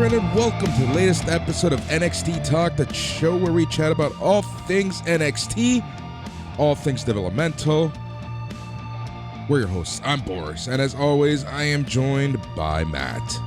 friend, and welcome to the latest episode of NXT Talk, the show where we chat about all things NXT, all things developmental. We're your hosts. I'm Boris, and as always, I am joined by Matt.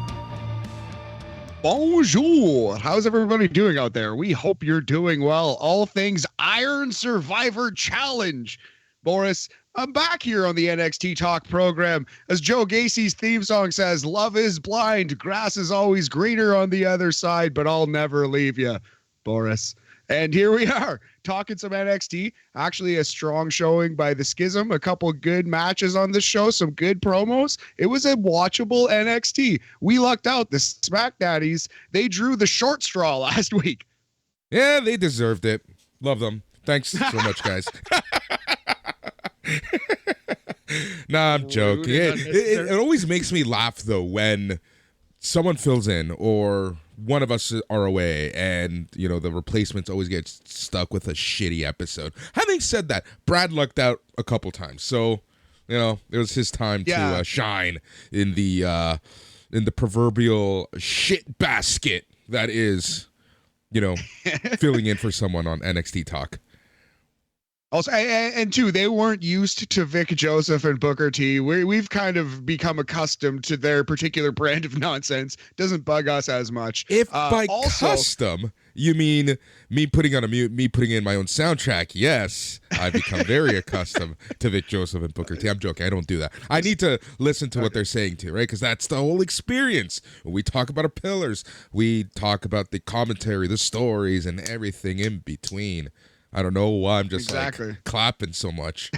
Bonjour. How's everybody doing out there? We hope you're doing well. All things Iron Survivor Challenge. Boris, I'm back here on the NXT Talk program. As Joe Gacy's theme song says, love is blind, grass is always greener on the other side, but I'll never leave you, Boris. And here we are, talking some NXT. Actually, a strong showing by the Schism. A couple good matches on the show, some good promos. It was a watchable NXT. We lucked out. The Smack Daddies, they drew the short straw last week. Yeah, they deserved it. Love them. Thanks so much, guys. Nah, I'm joking. It always makes me laugh, though, when someone fills in or one of us are away and, you know, the replacements always get stuck with a shitty episode. Having said that, Brad lucked out a couple times. So, you know, it was his time to shine in the proverbial shit basket that is, you know, filling in for someone on NXT Talk. Also, and two, they weren't used to Vic Joseph and Booker T. We've kind of become accustomed to their particular brand of nonsense. Doesn't bug us as much. If by custom you mean me putting on a mute, me putting in my own soundtrack, yes, I've become very accustomed to Vic Joseph and Booker T. I'm joking. I don't do that. I need to listen to what they're saying too, right? Because that's the whole experience. When we talk about our pillars, we talk about the commentary, the stories, and everything in between. I don't know why I'm just like clapping so much.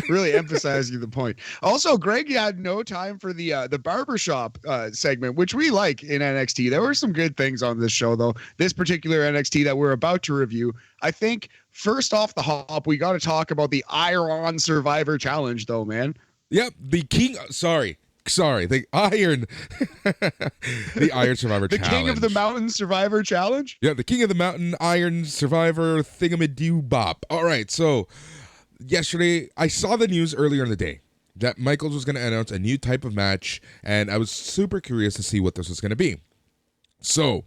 Really emphasizing the point. Also, Greg had no time for the barbershop segment, which we like in NXT. There were some good things on this show, though. This particular NXT that we're about to review, I think first off the hop, we got to talk about the Iron Survivor Challenge, though, man. Yep, the king. Sorry, the Iron Survivor Challenge. The King of the Mountain Survivor Challenge? Yeah, the King of the Mountain Iron Survivor Thingamadoo-bop. All right, so yesterday, I saw the news earlier in the day that Michaels was going to announce a new type of match, and I was super curious to see what this was going to be. So,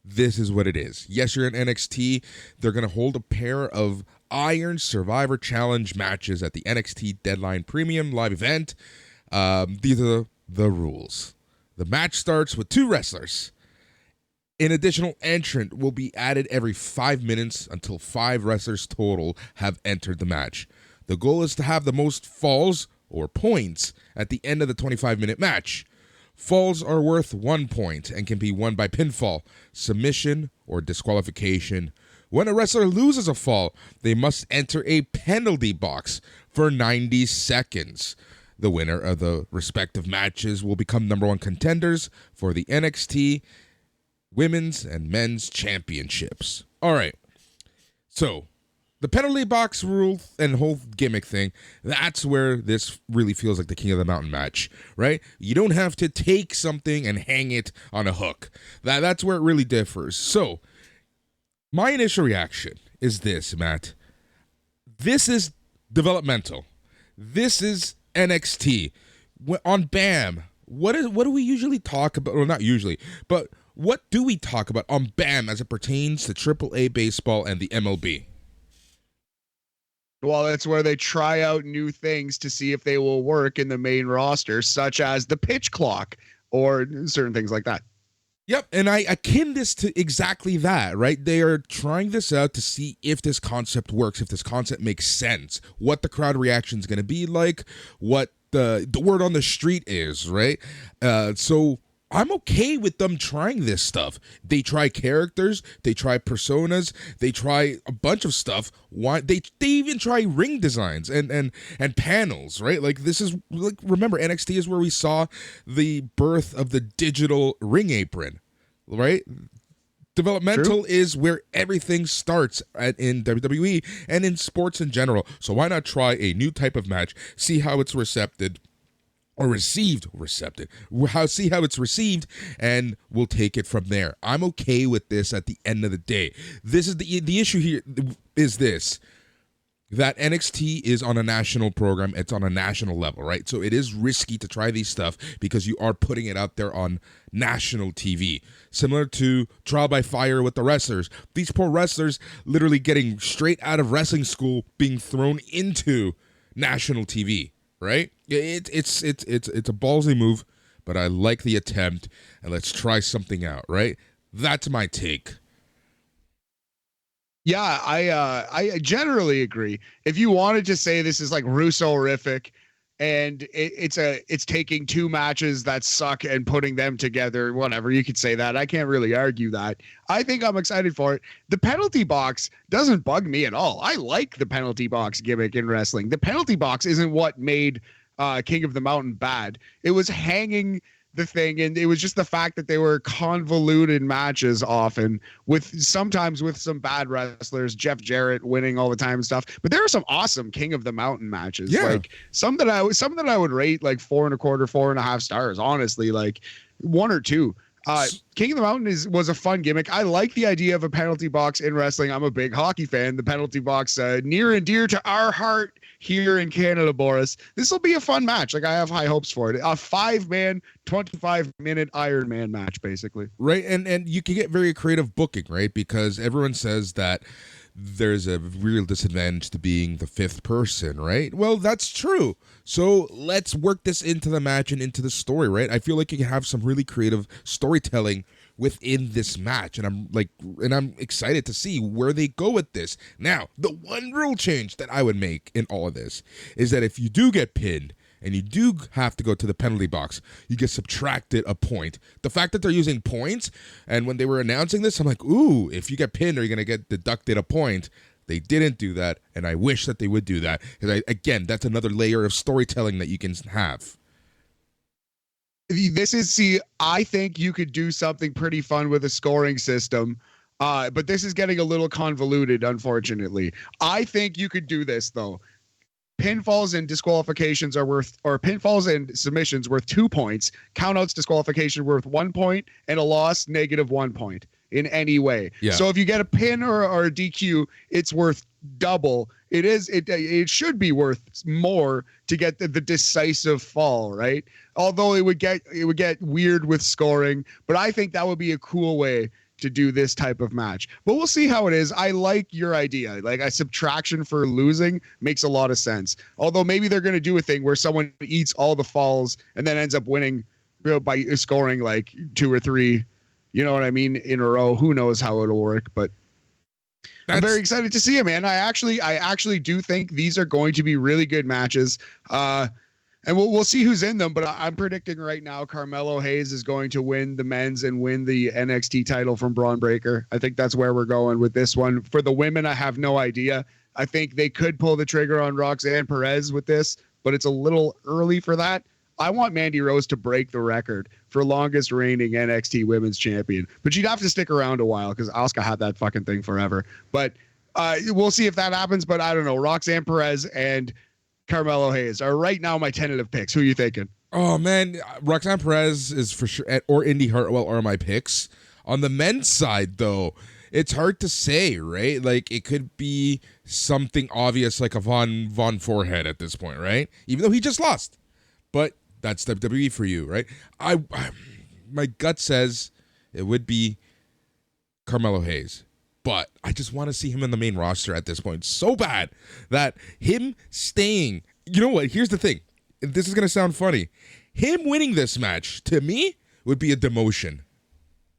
this is what it is. Yes, you're in NXT. They're going to hold a pair of Iron Survivor Challenge matches at the NXT Deadline Premium live event. These are the rules. The match starts with 2 wrestlers. An additional entrant will be added every 5 minutes until 5 wrestlers total have entered the match. The goal is to have the most falls or points at the end of the 25-minute match. Falls are worth 1 point and can be won by pinfall, submission, or disqualification. When a wrestler loses a fall, they must enter a penalty box for 90 seconds. The winner of the respective matches will become number 1 contenders for the NXT Women's and Men's Championships. All right. So, the penalty box rule and whole gimmick thing, that's where this really feels like the King of the Mountain match, right? You don't have to take something and hang it on a hook. That's where it really differs. So, my initial reaction is this, Matt. This is developmental. This is NXT. On BAM, what do we usually talk about? Well, not usually, but what do we talk about on BAM as it pertains to AAA baseball and the MLB? Well, it's where they try out new things to see if they will work in the main roster, such as the pitch clock or certain things like that. Yep, and I akin this to exactly that, right? They are trying this out to see if this concept works, if this concept makes sense, what the crowd reaction is going to be like, what the word on the street is, right? So I'm okay with them trying this stuff. They try characters, they try personas, they try a bunch of stuff. Why they even try ring designs and panels, right? Like this is like, remember, NXT is where we saw the birth of the digital ring apron, right? Developmental is where everything starts in WWE and in sports in general. So why not try a new type of match, see how it's received, see how it's received, and we'll take it from there. I'm okay with this at the end of the day. This is the issue here is this. that NXT is on a national program. It's on a national level, right? So it is risky to try these stuff because you are putting it out there on national TV. Similar to Trial by Fire with the wrestlers. These poor wrestlers literally getting straight out of wrestling school being thrown into national TV, right? It's a ballsy move, but I like the attempt, and let's try something out, right? That's my take. Yeah, I generally agree. If you wanted to say this is like Russo-rific and it's taking two matches that suck and putting them together, whatever, you could say that. I can't really argue that. I think I'm excited for it. The penalty box doesn't bug me at all. I like the penalty box gimmick in wrestling. The penalty box isn't what made King of the Mountain bad. It was hanging the thing, and it was just the fact that they were convoluted matches often, with sometimes with some bad wrestlers, Jeff Jarrett winning all the time and stuff. But there are some awesome King of the Mountain matches, like some that I would rate like 4.25, 4.5 stars, honestly, like 1 or 2. King of the Mountain was a fun gimmick. I like the idea of a penalty box in wrestling. I'm a big hockey fan. The penalty box, near and dear to our heart here in Canada, Boris. This will be a fun match. Like, I have high hopes for it. A 5-man, 25-minute Ironman match, basically. Right, and you can get very creative booking, right? Because everyone says that there's a real disadvantage to being the fifth person, right? Well, that's true. So let's work this into the match and into the story, right? I feel like you can have some really creative storytelling within this match, and I'm excited to see where they go with this. Now, the one rule change that I would make in all of this is that if you do get pinned and you do have to go to the penalty box, you get subtracted a point. The fact that they're using points, and when they were announcing this, I'm like, ooh, if you get pinned, are you going to get deducted a point? They didn't do that, and I wish that they would do that. Because again, that's another layer of storytelling that you can have. I think you could do something pretty fun with a scoring system, but this is getting a little convoluted, unfortunately. I think you could do this, though. Pinfalls and disqualifications are worth, or pinfalls and submissions worth 2 points. Countouts, disqualification worth 1 point, and a loss, -1 point in any way. Yeah. So if you get a pin or a DQ, it's worth double. It should be worth more to get the decisive fall, right? Although it would get weird with scoring, but I think that would be a cool way to do this type of match. But we'll see how it is. I like your idea. Like, a subtraction for losing makes a lot of sense. Although maybe they're going to do a thing where someone eats all the falls and then ends up winning, by scoring like 2 or 3, you know what I mean, in a row. Who knows how it'll work, but I'm very excited to see it, man. I actually do think these are going to be really good matches. And we'll see who's in them, but I'm predicting right now Carmelo Hayes is going to win the men's and win the NXT title from Braun Breaker. I think that's where we're going with this one. For the women, I have no idea. I think they could pull the trigger on Roxanne Perez with this, but it's a little early for that. I want Mandy Rose to break the record for longest reigning NXT women's champion, but she'd have to stick around a while because Asuka had that fucking thing forever. But we'll see if that happens, but I don't know. Roxanne Perez and Carmelo Hayes are right now my tentative picks. Who are you thinking? Oh, man, Roxanne Perez is for sure, or Indy Hartwell are my picks. On the men's side, though, it's hard to say, right? Like, it could be something obvious like a Von Forehead at this point, right? Even though he just lost. But that's WWE for you, right? My gut says it would be Carmelo Hayes. But I just want to see him in the main roster at this point so bad that him staying, you know what? Here's the thing. This is going to sound funny. Him winning this match, to me, would be a demotion.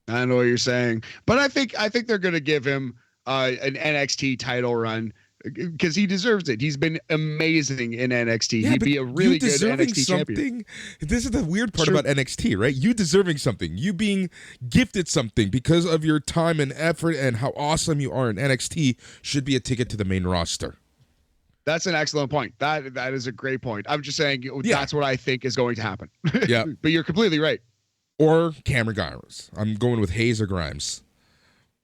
I know what you're saying. But I think they're going to give him an NXT title run because he deserves it. He's been amazing in NXT. Yeah, he'd be a really good NXT champion. This is the weird part about NXT, right? You deserving something. You being gifted something because of your time and effort and how awesome you are in NXT should be a ticket to the main roster. That's an excellent point. That is a great point. I'm just saying that's what I think is going to happen. Yeah. But you're completely right. Or Cameron Grimes. I'm going with Hayes or Grimes.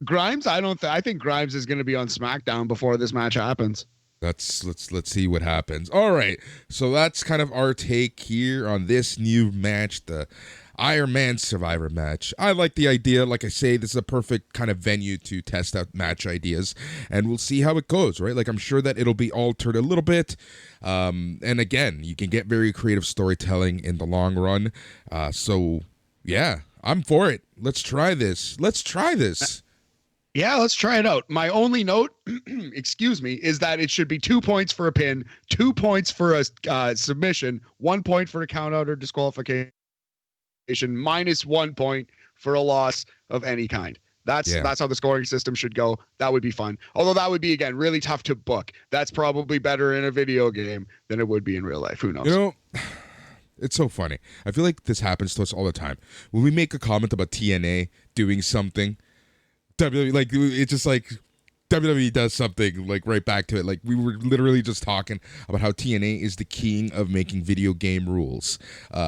Grimes, I think Grimes is going to be on SmackDown before this match happens. Let's see what happens. All right, so that's kind of our take here on this new match, the Ironman Survivor match. I like the idea. Like I say, this is a perfect kind of venue to test out match ideas, and we'll see how it goes, right? Like, I'm sure that it'll be altered a little bit. And again, you can get very creative storytelling in the long run. So, yeah, I'm for it. Let's try this. Yeah, let's try it out. My only note, excuse me, is that it should be 2 points for a pin, 2 points for a submission, 1 point for a count out or disqualification, minus 1 point for a loss of any kind. That's how the scoring system should go. That would be fun. Although that would be, again, really tough to book. That's probably better in a video game than it would be in real life. Who knows? You know, it's so funny. I feel like this happens to us all the time. When we make a comment about TNA doing something, WWE, like, it's just like WWE does something like right back to it. Like, we were literally just talking about how TNA is the king of making video game rules,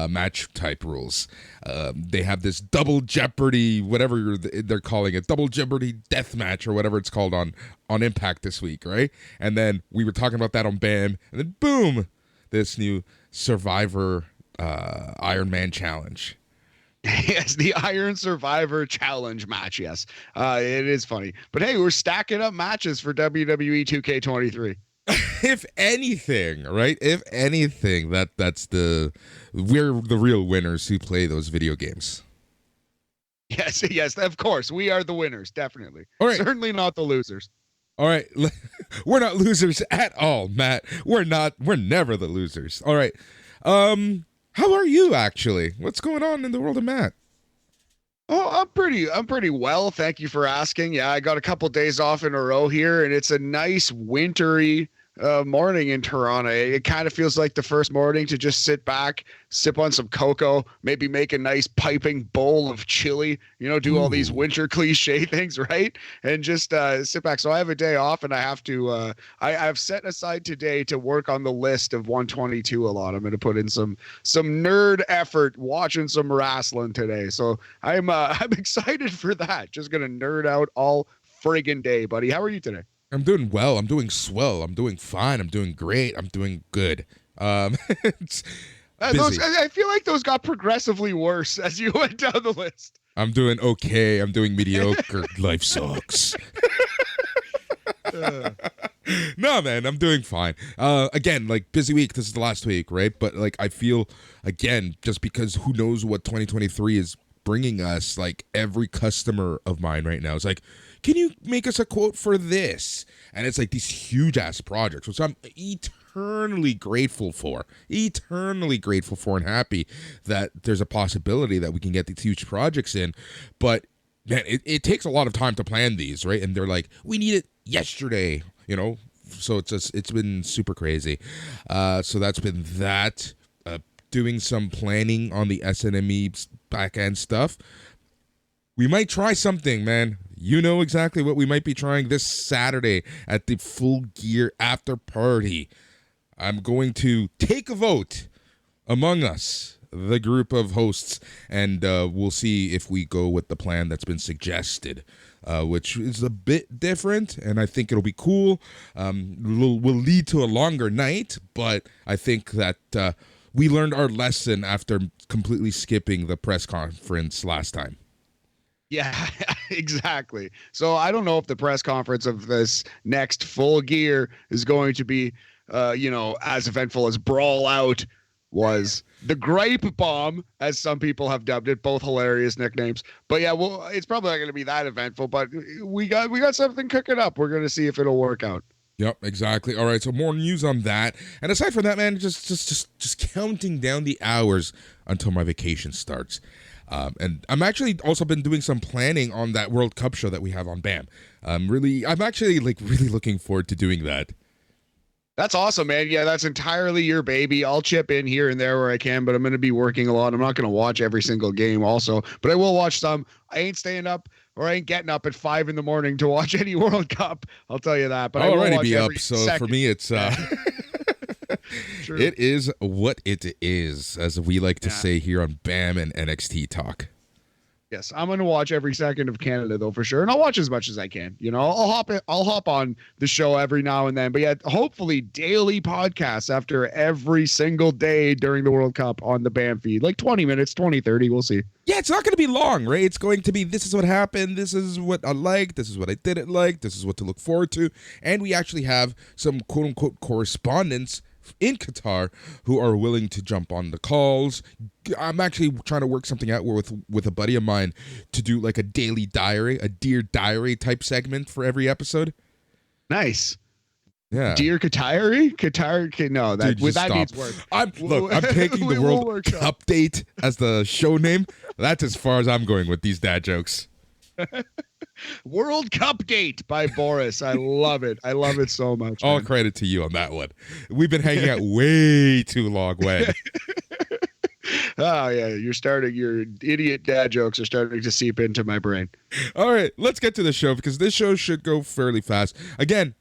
match type rules. They have this double jeopardy, whatever they're calling it, double jeopardy death match or whatever it's called on Impact this week, right? And then we were talking about that on BAM, and then boom, this new Survivor Ironman challenge. Yes, the Iron Survivor Challenge match. Yes, it is funny. But hey, we're stacking up matches for WWE 2K23. If anything, right? If anything, we're the real winners who play those video games. Yes, of course. We are the winners, definitely. All right. Certainly not the losers. All right. We're not losers at all, Matt. We're never the losers. All right. How are you, actually? What's going on in the world of Matt? Oh, I'm pretty well. Thank you for asking. Yeah, I got a couple days off in a row here, and it's a nice wintry morning in Toronto. It kind of feels like the first morning to just sit back, sip on some cocoa, maybe make a nice piping bowl of chili, do all these winter cliche things, right? And just sit back. So I have a day off, and I have to I've set aside today to work on the list of 122 a lot. I'm going to put in some nerd effort watching some wrestling today. So I'm excited for that. Just going to nerd out all friggin' day, buddy. How are you today? I'm doing well. I'm doing swell. I'm doing fine. I'm doing great. I'm doing good. It's busy. I feel like those got progressively worse as you went down the list. I'm doing okay. I'm doing mediocre. Life sucks. No, man, I'm doing fine. Again, like, busy week. This is the last week, right? But like, I feel, again, just because who knows what 2023 is bringing us, like, every customer of mine right now is like, can you make us a quote for this? And it's like these huge ass projects, which I'm eternally grateful for and happy that there's a possibility that we can get these huge projects in. But man, it takes a lot of time to plan these, right? And they're like, we need it yesterday, so it's been super crazy. So that's been that. Doing some planning on the SNME back end stuff. We might try something, man. You know exactly what we might be trying this Saturday at the Full Gear After Party. I'm going to take a vote among us, the group of hosts, and we'll see if we go with the plan that's been suggested, which is a bit different, and I think it'll be cool. Will lead to a longer night, but I think that we learned our lesson after completely skipping the press conference last time. Yeah, exactly. So I don't know if the press conference of this next Full Gear is going to be, as eventful as Brawl Out was. The Gripe Bomb, as some people have dubbed it, both hilarious nicknames. But yeah, well, it's probably not going to be that eventful, but we got something cooking up. We're going to see if it'll work out. Yep, exactly. All right, so more news on that. And aside from that, man, just counting down the hours until my vacation starts. And I'm actually also been doing some planning on that World Cup show that we have on BAM. I'm actually really looking forward to doing that. That's awesome, man. Yeah, that's entirely your baby. I'll chip in here and there where I can, but I'm going to be working a lot. I'm not going to watch every single game also, but I will watch some. I ain't staying up or I ain't getting up at 5 a.m. to watch any World Cup. I'll tell you that. But I'll I will already watch be every up, so second. for me it's True. it is what it is, as we like to say here on BAM and NXT Talk. Yes, I'm going to watch every second of Canada though, for sure. And I'll watch as much as I can. I'll hop on the show every now and then, but yet hopefully daily podcasts after every single day during the World Cup on the BAM feed, like 20 minutes, 20, 30. We'll see. Yeah, it's not going to be long, right? It's going to be, this is what happened. This is what I liked. This is what I didn't like. This is what to look forward to. And we actually have some quote unquote correspondents in Qatar who are willing to jump on the calls. I'm actually trying to work something out with a buddy of mine to do like a daily diary, a Dear Diary type segment for every episode. Nice. Yeah. Dear Qatar? No, that needs work. I'm taking the World Cup date as the show name. That's as far as I'm going with these dad jokes. World Cup date by Boris. I love it. I love it so much. All credit to you on that one. We've been hanging out way too long way. Oh yeah, your idiot dad jokes are starting to seep into my brain. All right, let's get to the show because this show should go fairly fast. Again,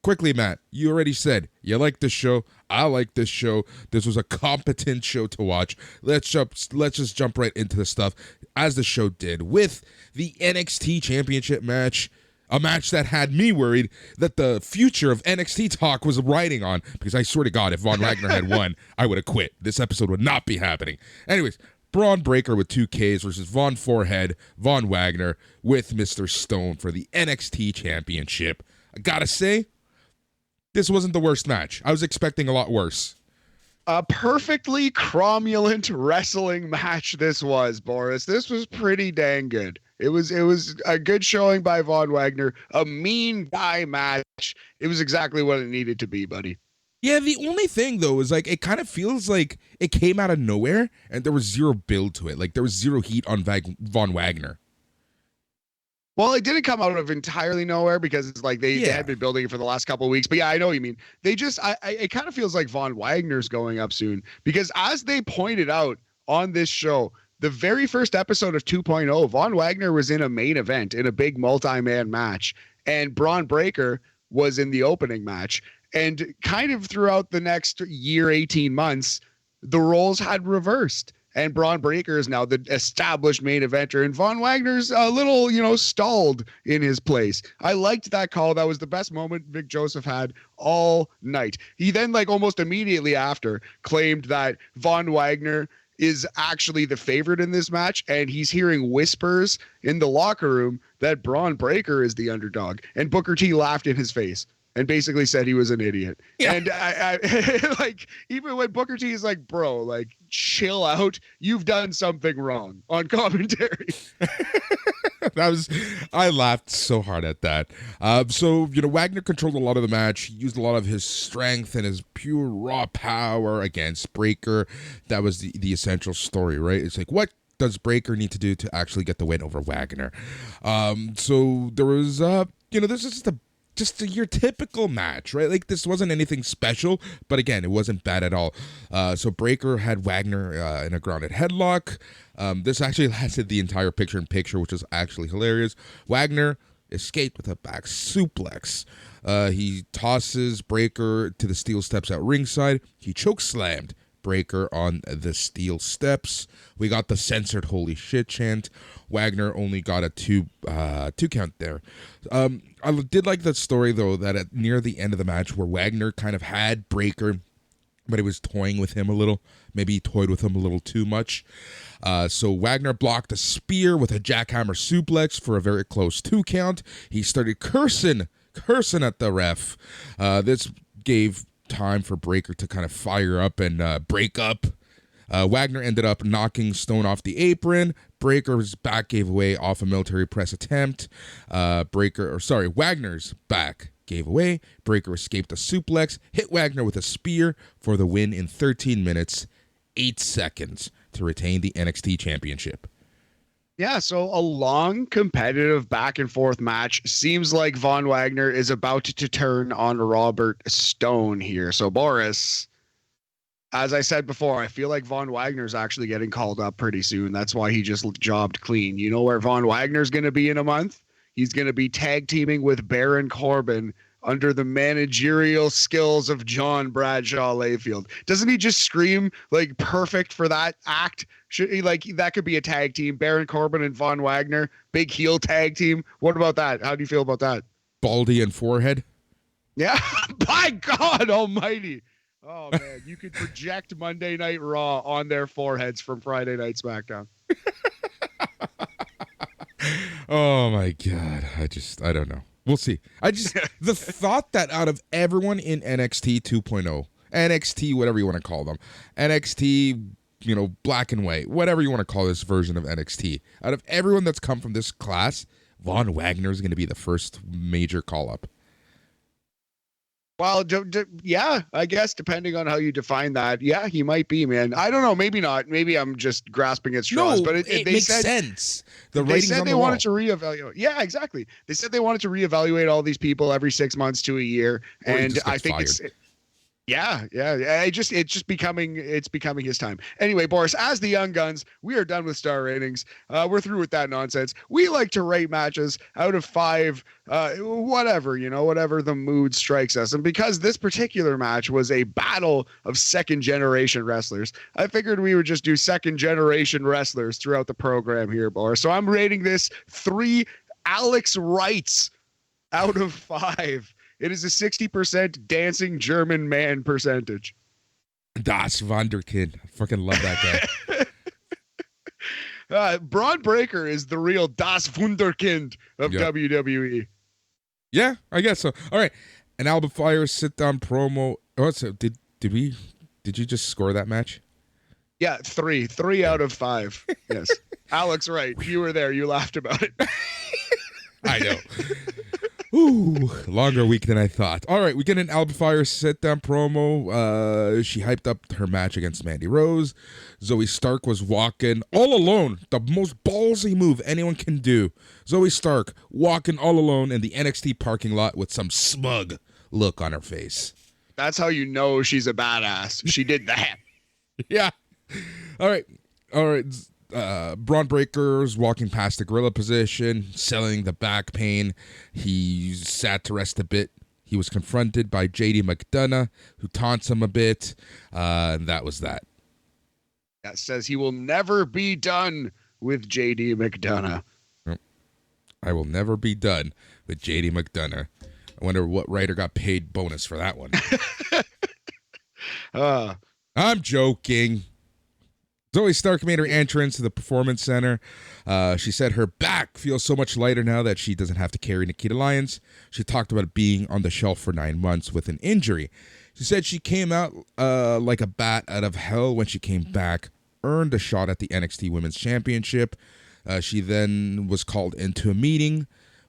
quickly, Matt, you already said you like this show. I like this show. This was a competent show to watch. Let's just jump right into the stuff as the show did with the NXT Championship match. A match that had me worried that the future of NXT talk was riding on, because I swear to God, if Von Wagner had won, I would have quit. This episode would not be happening. Anyways, Braun Breaker with 2 Ks versus Von Forehead, Von Wagner with Mr. Stone for the NXT Championship. I gotta say, this wasn't the worst match. I was expecting a lot worse. A perfectly cromulent wrestling match this was, Boris. This was pretty dang good. It was a good showing by Von Wagner, a mean guy match. It was exactly what it needed to be, buddy. Yeah, the only thing, though, is like it kind of feels like it came out of nowhere and there was zero build to it. Like there was zero heat on Von Wagner. Well, it didn't come out of entirely nowhere because it's like they had been building it for the last couple of weeks. But yeah, I know what you mean. They just, it kind of feels like Von Wagner's going up soon because as they pointed out on this show, the very first episode of 2.0, Von Wagner was in a main event in a big multi-man match, and Braun Breaker was in the opening match. And kind of throughout the next year, 18 months, the roles had reversed. And Braun Breaker is now the established main eventer, and Von Wagner's a little, stalled in his place. I liked that call. That was the best moment Vic Joseph had all night. He then, almost immediately after, claimed that Von Wagner is actually the favorite in this match, and he's hearing whispers in the locker room that Braun Breaker is the underdog. And Booker T laughed in his face and basically said he was an idiot. Yeah. And I even when Booker T is like, bro, chill out. You've done something wrong on commentary. I laughed so hard at that. So Wagner controlled a lot of the match. He used a lot of his strength and his pure raw power against Breaker. That was the essential story, right? It's like, what does Breaker need to do to actually get the win over Wagner? So there was, this is just your typical match, right? This wasn't anything special, but again, it wasn't bad at all. So Breaker had Wagner in a grounded headlock. This actually lasted the entire picture-in-picture, which was actually hilarious. Wagner escaped with a back suplex. He tosses Breaker to the steel steps at ringside. He chokeslammed Breaker on the steel steps. We got the censored holy shit chant. Wagner only got a two count there. I did like the story though that near the end of the match where Wagner kind of had Breaker, but he was toying with him a little. Maybe he toyed with him a little too much. So Wagner blocked a spear with a jackhammer suplex for a very close 2 count. He started cursing at the ref. This gave time for Breaker to kind of fire up and break up. Wagner ended up knocking Stone off the apron. Breaker's back gave away off a military press attempt. Wagner's back gave away. Breaker escaped a suplex, hit Wagner with a spear for the win in 13 minutes, 8 seconds to retain the NXT Championship. Yeah, so a long, competitive back-and-forth match. Seems like Von Wagner is about to turn on Robert Stone here. So, Boris, as I said before, I feel like Von Wagner's actually getting called up pretty soon. That's why he just jobbed clean. You know where Von Wagner's going to be in a month? He's going to be tag teaming with Baron Corbin under the managerial skills of John Bradshaw Layfield. Doesn't he just scream like perfect for that act? Should he, like, that could be a tag team, Baron Corbin and Von Wagner, big heel tag team. What about that? How do you feel about that? Baldy and forehead. Yeah, by God Almighty. Oh man, you could project Monday Night Raw on their foreheads from Friday Night SmackDown. Oh my God. I don't know. We'll see. The thought that out of everyone in NXT 2.0, NXT, whatever you want to call them, NXT, black and white, whatever you want to call this version of NXT, out of everyone that's come from this class, Von Wagner is going to be the first major call-up. Well, yeah, I guess depending on how you define that, yeah, he might be, man. I don't know, maybe not. Maybe I'm just grasping at straws. No, but it makes sense. They said they wanted to reevaluate. Yeah, exactly. They said they wanted to reevaluate all these people every 6 months to a year, and I think fired. Yeah. It's becoming his time. Anyway, Boris, as the Young Guns, we are done with star ratings. We're through with that nonsense. We like to rate matches out of 5, whatever the mood strikes us. And because this particular match was a battle of second generation wrestlers, I figured we would just do second generation wrestlers throughout the program here, Boris. So I'm rating this 3 Alex Wrights out of 5. It is a 60% dancing German man percentage. Das Wunderkind. I fucking love that guy. Braun Breaker is the real Das Wunderkind of WWE. Yeah, I guess so. All right. An Alba Fire sit-down promo. Oh, so did you just score that match? Yeah, 3 out of 5. Yes. Alex Wright, you were there. You laughed about it. I know. Ooh, longer week than I thought. All right, we get an Alba Fire sit-down promo. She hyped up her match against Mandy Rose. Zoe Stark was walking all alone. The most ballsy move anyone can do. Zoe Stark walking all alone in the NXT parking lot with some smug look on her face. That's how you know she's a badass. She did that. Yeah. All right. Braun Breaker's walking past the gorilla position, selling the back pain. He sat to rest a bit. He was confronted by JD McDonough, who taunts him a bit. And that was that. That says he will never be done with JD McDonough. I will never be done with JD McDonough. I wonder what writer got paid bonus for that one. I'm joking. Zoe Stark made her entrance to the Performance Center. She said her back feels so much lighter now that she doesn't have to carry Nikita Lyons. She talked about being on the shelf for 9 months with an injury. She said she came out like a bat out of hell when she came back, earned a shot at the NXT Women's Championship. She then was called into a meeting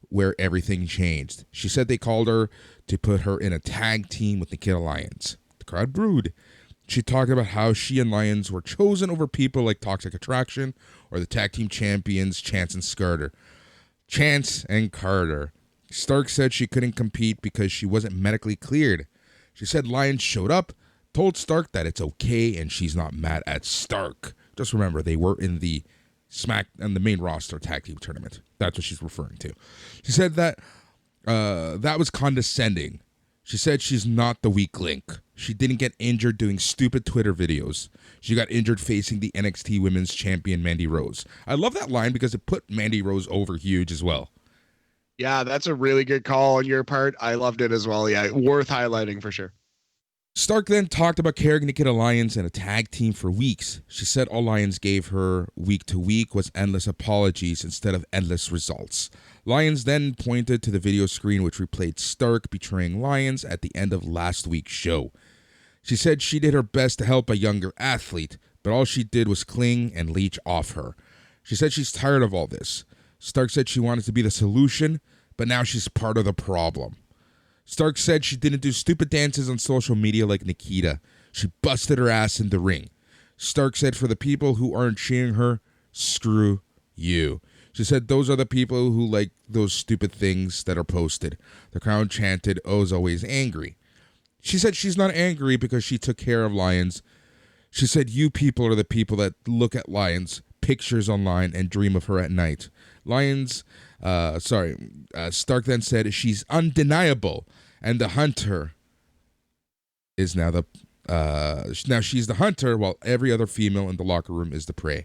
where everything changed. She said they called her to put her in a tag team with Nikita Lyons. The crowd booed. She talked about how she and Lyons were chosen over people like Toxic Attraction or the tag team champions Chance and Carter. Stark said she couldn't compete because she wasn't medically cleared. She said Lyons showed up, told Stark that it's okay, and she's not mad at Stark. Just remember, they were in the the main roster tag team tournament. That's what she's referring to. She said that that was condescending. She said she's not the weak link. She didn't get injured doing stupid Twitter videos. She got injured facing the NXT Women's Champion Mandy Rose. I love that line because it put Mandy Rose over huge as well. Yeah, that's a really good call on your part. I loved it as well. Yeah, worth highlighting for sure. Stark then talked about carrying Nikita Lyons in a tag team for weeks. She said all Lyons gave her week to week was endless apologies instead of endless results. Lyons then pointed to the video screen which replayed Stark betraying Lyons at the end of last week's show. She said she did her best to help a younger athlete, but all she did was cling and leech off her. She said she's tired of all this. Stark said she wanted to be the solution, but now she's part of the problem. Stark said she didn't do stupid dances on social media like Nikita. She busted her ass in the ring. Stark said for the people who aren't cheering her, screw you. She said those are the people who like those stupid things that are posted. The crowd chanted, "Oh's always angry." She said she's not angry because she took care of Lyons. She said you people are the people that look at Lyons, pictures online, and dream of her at night. Stark then said she's undeniable and the hunter is now now she's the hunter while every other female in the locker room is the prey.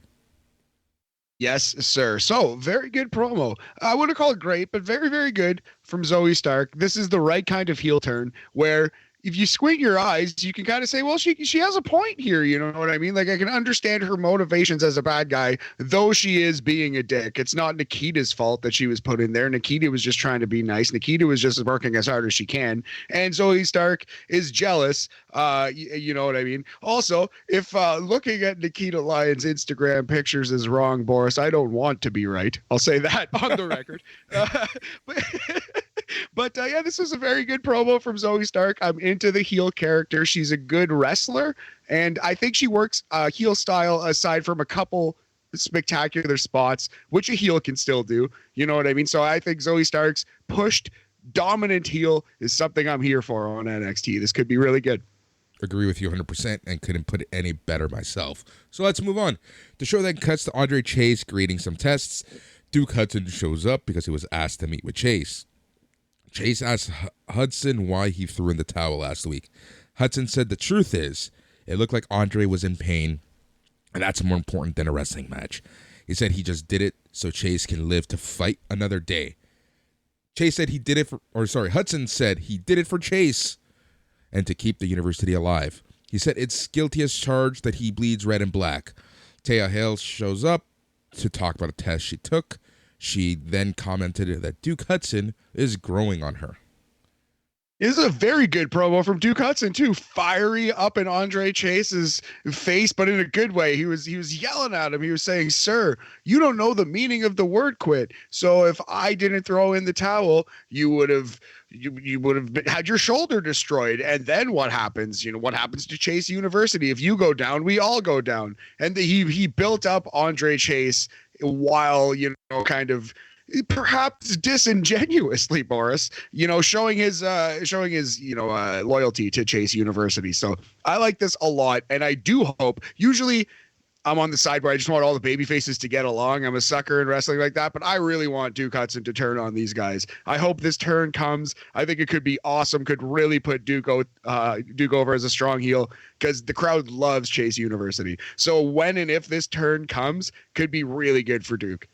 Yes, sir. So, very good promo. I wouldn't call it great, but very, very good from Zoe Stark. This is the right kind of heel turn where if you squint your eyes, you can kind of say, well, she has a point here. You know what I mean? Like, I can understand her motivations as a bad guy, though she is being a dick. It's not Nikita's fault that she was put in there. Nikita was just trying to be nice. Nikita was just working as hard as she can. And Zoe Stark is jealous. You know what I mean? Also, if looking at Nikita Lyons' Instagram pictures is wrong, Boris, I don't want to be right. I'll say that on the record. But yeah, this was a very good promo from Zoe Stark. I'm into the heel character. She's a good wrestler, and I think she works heel style aside from a couple spectacular spots, which a heel can still do. You know what I mean? So I think Zoe Stark's pushed dominant heel is something I'm here for on NXT. This could be really good. Agree with you 100% and couldn't put it any better myself. So let's move on. The show then cuts to Andre Chase grading some tests. Duke Hudson shows up because he was asked to meet with Chase. Chase asked Hudson why he threw in the towel last week. Hudson said the truth is, it looked like Andre was in pain, and that's more important than a wrestling match. He said he just did it so Chase can live to fight another day. Hudson said he did it for Chase and to keep the university alive. He said it's guilty as charged that he bleeds red and black. Taya Hale shows up to talk about a test she took. She then commented that Duke Hudson is growing on her. This is a very good promo from Duke Hudson too. Fiery up in Andre Chase's face, but in a good way. He was yelling at him. He was saying, "Sir, you don't know the meaning of the word quit. So if I didn't throw in the towel, you would have had your shoulder destroyed. And then what happens? You know what happens to Chase University? If you go down, we all go down." And he built up Andre Chase while kind of perhaps disingenuously, Boris, showing his loyalty to Chase University. So I like this a lot, and I do hope. Usually I'm on the side where I just want all the baby faces to get along. I'm a sucker in wrestling like that, but I really want Duke Hudson to turn on these guys. I hope this turn comes. I think it could be awesome. Could really put Duke over as a strong heel because the crowd loves Chase University. So when and if this turn comes, could be really good for Duke.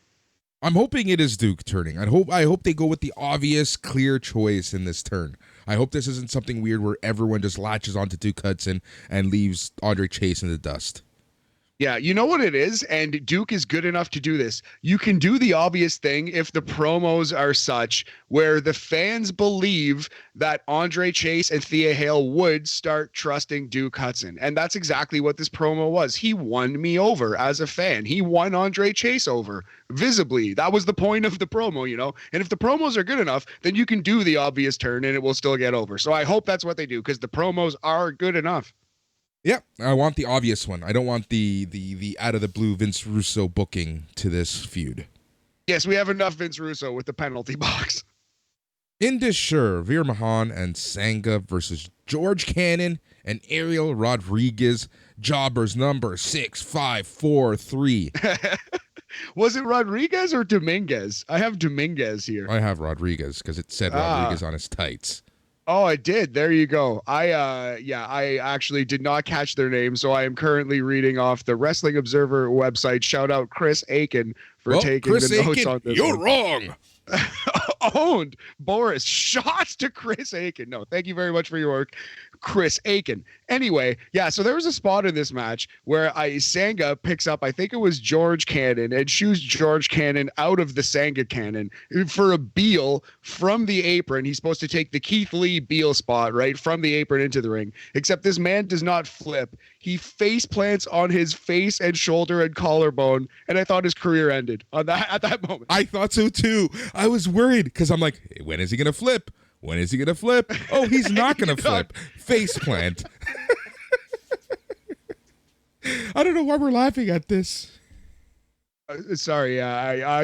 I'm hoping it is Duke turning. I hope they go with the obvious, clear choice in this turn. I hope this isn't something weird where everyone just latches onto Duke Hudson and leaves Andre Chase in the dust. Yeah, you know what it is, and Duke is good enough to do this. You can do the obvious thing if the promos are such where the fans believe that Andre Chase and Thea Hale would start trusting Duke Hudson. And that's exactly what this promo was. He won me over as a fan. He won Andre Chase over visibly. That was the point of the promo, And if the promos are good enough, then you can do the obvious turn and it will still get over. So I hope that's what they do because the promos are good enough. Yeah, I want the obvious one. I don't want the out of the blue Vince Russo booking to this feud. Yes, we have enough Vince Russo with the penalty box. Indus Veer Mahan and Sangha versus George Cannon and Ariel Rodriguez. Jobbers number 6543. Was it Rodriguez or Dominguez? I have Dominguez here. I have Rodriguez because it said Rodriguez on his tights. Oh, I did. There you go. I actually did not catch their name, so I am currently reading off the Wrestling Observer website. Shout out Chris Aiken for taking the notes on this. You're wrong. Owned. Boris, shots to Chris Aiken. No, thank you very much for your work, Chris Aiken. Anyway, yeah, so there was a spot in this match where Sangha picks up, I think it was George Cannon, and shoots George Cannon out of the Sangha cannon for a Beal from the apron. He's supposed to take the Keith Lee Beal spot, right, from the apron into the ring, except this man does not flip. He face plants on his face and shoulder and collarbone, and I thought his career ended at that moment. I thought so too. I was worried because I'm like, hey, when is he going to flip? When is he going to flip? Oh, he's not going to flip. Face plant. I don't know why we're laughing at this. Sorry,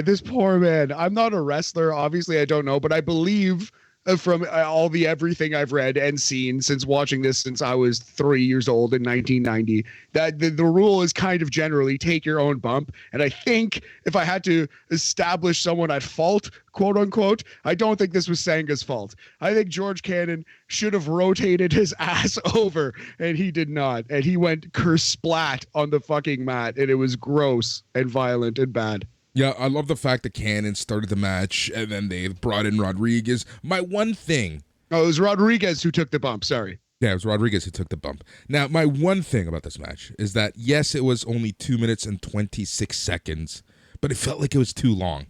this poor man. I'm not a wrestler. Obviously, I don't know, but I believe from all the everything I've read and seen since watching this since I was 3 years old in 1990, that the rule is kind of generally take your own bump. And I think if I had to establish someone at fault, quote unquote, I don't think this was Sanga's fault. I think George Cannon should have rotated his ass over, and he did not. And he went kersplat on the fucking mat, and it was gross and violent and bad. Yeah, I love the fact that Cannon started the match, and then they brought in Rodriguez. My one thing... Oh, it was Rodriguez who took the bump, sorry. Yeah, it was Rodriguez who took the bump. Now, my one thing about this match is that, yes, it was only 2 minutes and 26 seconds, but it felt like it was too long.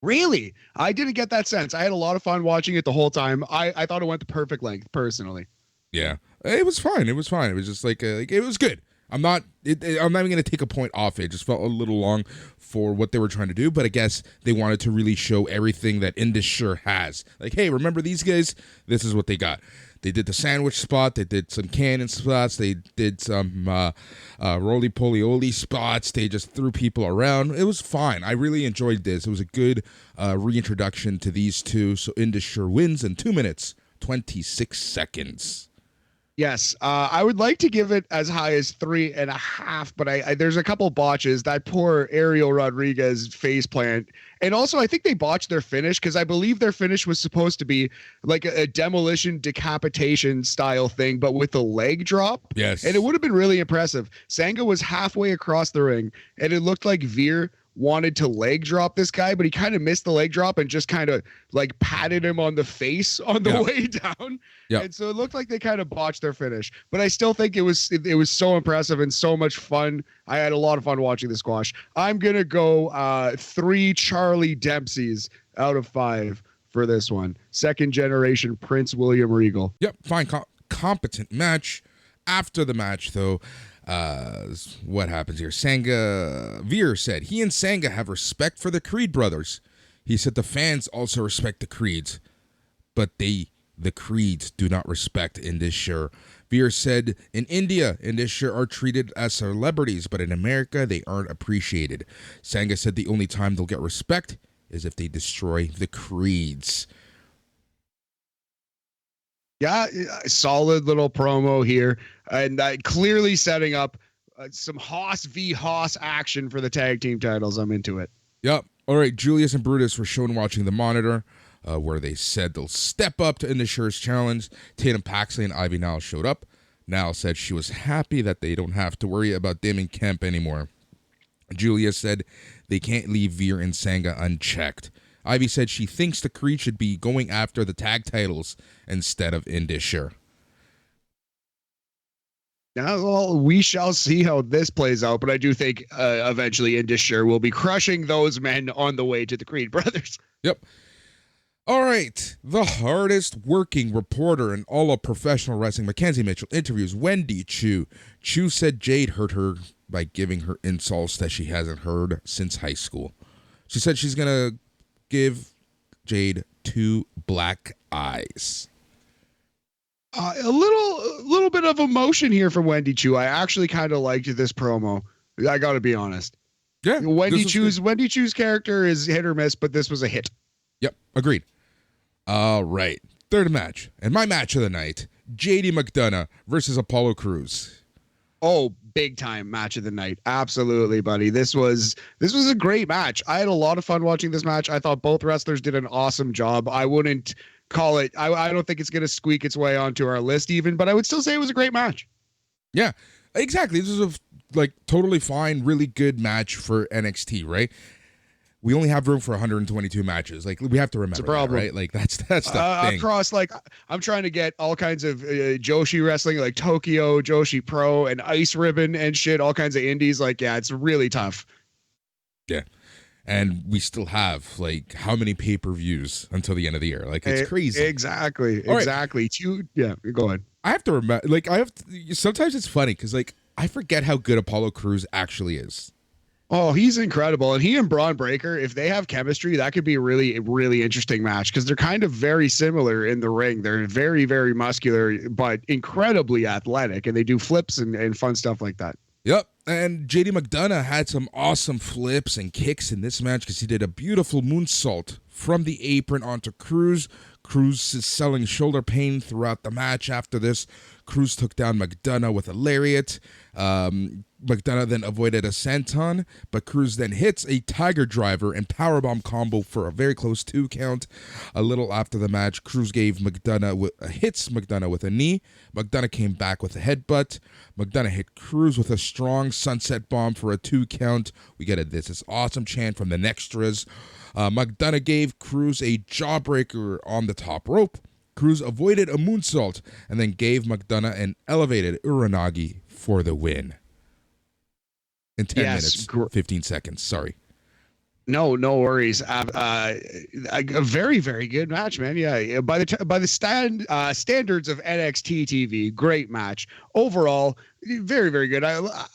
Really? I didn't get that sense. I had a lot of fun watching it the whole time. I thought it went the perfect length, personally. Yeah, it was fine. It was fine. It was just like it was good. I'm not even going to take a point off it. It just felt a little long for what they were trying to do, but I guess they wanted to really show everything that Indus Sher has. Like, hey, remember these guys? This is what they got. They did the sandwich spot. They did some cannon spots. They did some roly-poly-oly spots. They just threw people around. It was fine. I really enjoyed this. It was a good reintroduction to these two. So Indus Sher wins in 2 minutes, 26 seconds. Yes, I would like to give it as high as 3.5, but I there's a couple botches. That poor Ariel Rodriguez face plant, and also I think they botched their finish because I believe their finish was supposed to be like a demolition decapitation style thing, but with the leg drop. Yes, and it would have been really impressive. Sanga was halfway across the ring, and it looked like Veer wanted to leg drop this guy, but he kind of missed the leg drop and just kind of like patted him on the face on the way down. Yeah. And so it looked like they kind of botched their finish, but I still think it was so impressive and so much fun. I had a lot of fun watching the squash. I'm going to go 3 Charlie Dempseys out of 5 for this one. Second generation Prince William Regal. Yep. Fine. Competent match. After the match though, what happens here? Veer said he and Sanga have respect for the Creed brothers. He said the fans also respect the Creeds, but the Creeds do not respect Indus Sher. Veer said in India, Indus Sher are treated as celebrities, but in America, they aren't appreciated. Sanga said the only time they'll get respect is if they destroy the Creeds. Yeah, solid little promo here, and clearly setting up some Haas v. Haas action for the tag team titles. I'm into it. Yep. All right, Julius and Brutus were shown watching the monitor, where they said they'll step up to Indus Sher's challenge. Tatum Paxley and Ivy Nile showed up. Nile said she was happy that they don't have to worry about Damon Kemp anymore. Julia said they can't leave Veer and Sanga unchecked. Ivy said she thinks the Creed should be going after the tag titles instead of Indus Sher. Now, well, we shall see how this plays out, but I do think eventually Indus Sher will be crushing those men on the way to the Creed brothers. Yep. All right. The hardest working reporter in all of professional wrestling, Mackenzie Mitchell, interviews Wendy Chu. Chu said Jade hurt her by giving her insults that she hasn't heard since high school. She said she's going to give Jade 2 black eyes. A little bit of emotion here from Wendy Chu. I actually kind of liked this promo. I got to be honest. Yeah, Wendy Chu's character is hit or miss, but this was a hit. Yep, agreed. All right, third match, and my match of the night: JD McDonough versus Apollo Crews. Oh, big time match of the night. Absolutely, buddy. This was a great match. I had a lot of fun watching this match. I thought both wrestlers did an awesome job. I wouldn't call it, I don't think it's going to squeak its way onto our list even, but I would still say it was a great match. Yeah, exactly. This is a totally fine, really good match for NXT, right? We only have room for 122 matches. Like, we have to remember, it's a problem, that, right? Like, that's the thing. Across, I'm trying to get all kinds of Joshi wrestling, like Tokyo, Joshi Pro, and Ice Ribbon and shit, all kinds of indies. Like, yeah, it's really tough. Yeah. And we still have, how many pay-per-views until the end of the year? Like, it's crazy. Exactly. All exactly. Right. Yeah, go ahead. I have to remember, sometimes it's funny because, I forget how good Apollo Crews actually is. Oh, he's incredible. And he and Braun Breaker, if they have chemistry, that could be a really, really interesting match because they're kind of very similar in the ring. They're very, very muscular, but incredibly athletic, and they do flips and fun stuff like that. Yep, and JD McDonough had some awesome flips and kicks in this match because he did a beautiful moonsault from the apron onto Cruz. Cruz is selling shoulder pain throughout the match. After this, Cruz took down McDonough with a lariat. McDonough then avoided a senton, but Cruz then hits a Tiger Driver and powerbomb combo for a very close 2 count. A little after the match, Cruz hits McDonough with a knee. McDonough came back with a headbutt. McDonough hit Cruz with a strong sunset bomb for a 2 count. We get this awesome chant from the Nextras. McDonough gave Cruz a jawbreaker on the top rope. Cruz avoided a moonsault and then gave McDonough an elevated Uranagi for the win. In 10 minutes, 15 seconds. Sorry. No worries. A very, very good match, man. Yeah, by the standards of NXT TV, great match overall. Very, very good.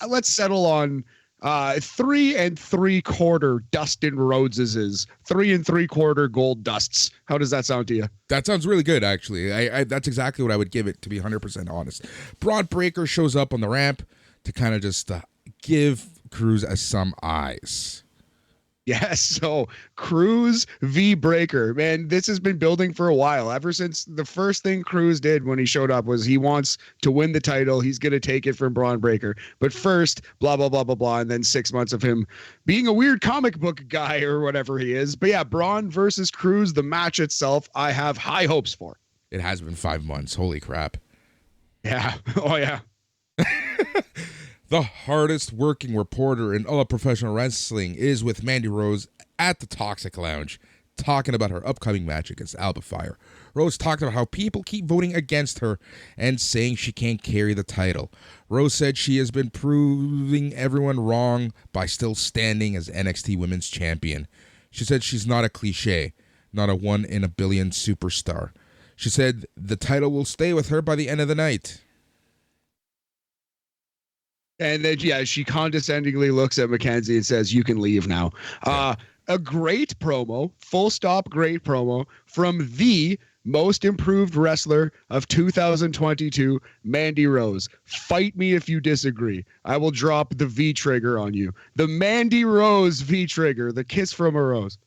Let's settle on 3 3/4 Dustin Rhodes's 3 3/4 gold dusts. How does that sound to you? That sounds really good, actually. That's exactly what I would give it, to be 100% honest. Braun Breaker shows up on the ramp to kind of just give Cruz some eyes. Yes, so Cruz v. Breaker, man, this has been building for a while. Ever since the first thing Cruz did when he showed up was he wants to win the title. He's going to take it from Braun Breaker. But first, blah, blah, blah, blah, blah, and then 6 months of him being a weird comic book guy or whatever he is. But yeah, Braun versus Cruz, the match itself, I have high hopes for. It has been 5 months. Holy crap. Yeah. Oh, yeah. The hardest working reporter in all of professional wrestling is with Mandy Rose at the Toxic Lounge, talking about her upcoming match against Alba Fire. Rose talked about how people keep voting against her and saying she can't carry the title. Rose said she has been proving everyone wrong by still standing as NXT Women's Champion. She said she's not a cliche, not a 1 in a billion superstar. She said the title will stay with her by the end of the night. And then, yeah, she condescendingly looks at Mackenzie and says, "You can leave now." A great promo, full stop, great promo from the most improved wrestler of 2022, Mandy Rose. Fight me if you disagree. I will drop the V trigger on you. The Mandy Rose V trigger, the kiss from a rose.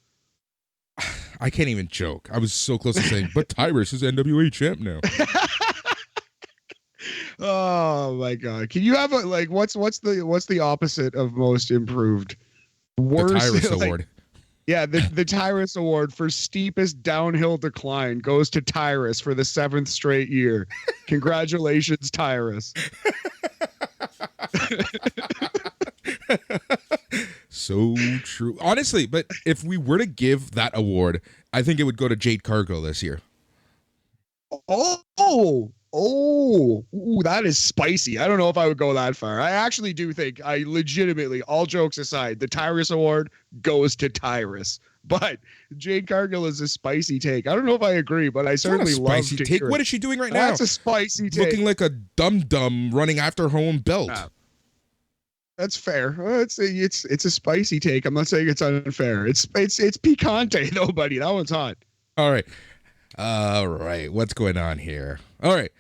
I can't even joke. I was so close to saying, but Tyrus is NWA champ now. Oh my God! Can you have what's the opposite of most improved? Worst, the Tyrus Award. Yeah, the Tyrus Award for steepest downhill decline goes to Tyrus for the 7th straight year. Congratulations, Tyrus. So true. Honestly, but if we were to give that award, I think it would go to Jade Cargill this year. Oh, ooh, that is spicy. I don't know if I would go that far. I actually do think, I legitimately, all jokes aside, the Tyrus Award goes to Tyrus. But Jade Cargill is a spicy take. I don't know if I agree, but I certainly love to take. hear What is she doing right now? That's a spicy take. Looking like a dum-dum running after her own belt. That's fair. It's a spicy take. I'm not saying it's unfair. It's picante though, buddy. That one's hot. All right. What's going on here? All right.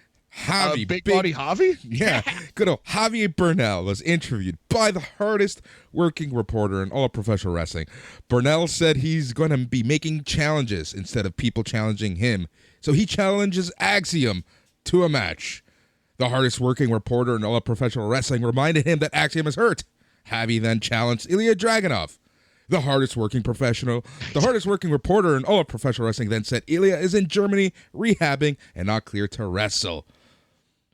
Big body Javi? Yeah. Good old Javier Bernal was interviewed by the hardest working reporter in all of professional wrestling. Bernal said he's going to be making challenges instead of people challenging him. So he challenges Axiom to a match. The hardest working reporter in all of professional wrestling reminded him that Axiom is hurt. Javi then challenged Ilya Dragunov. The hardest working reporter in all of professional wrestling then said Ilya is in Germany rehabbing and not clear to wrestle.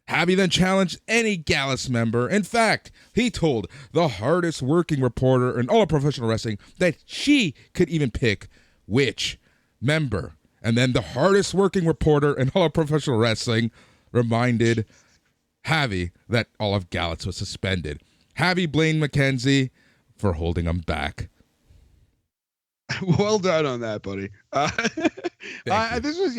Javi then challenged any Gallus member. In fact, he told the hardest working reporter in all of professional wrestling that she could even pick which member. And then the hardest working reporter in all of professional wrestling reminded Javi that all of Gallus was suspended. Javi blamed Mackenzie for holding him back. Well done on that, buddy. This was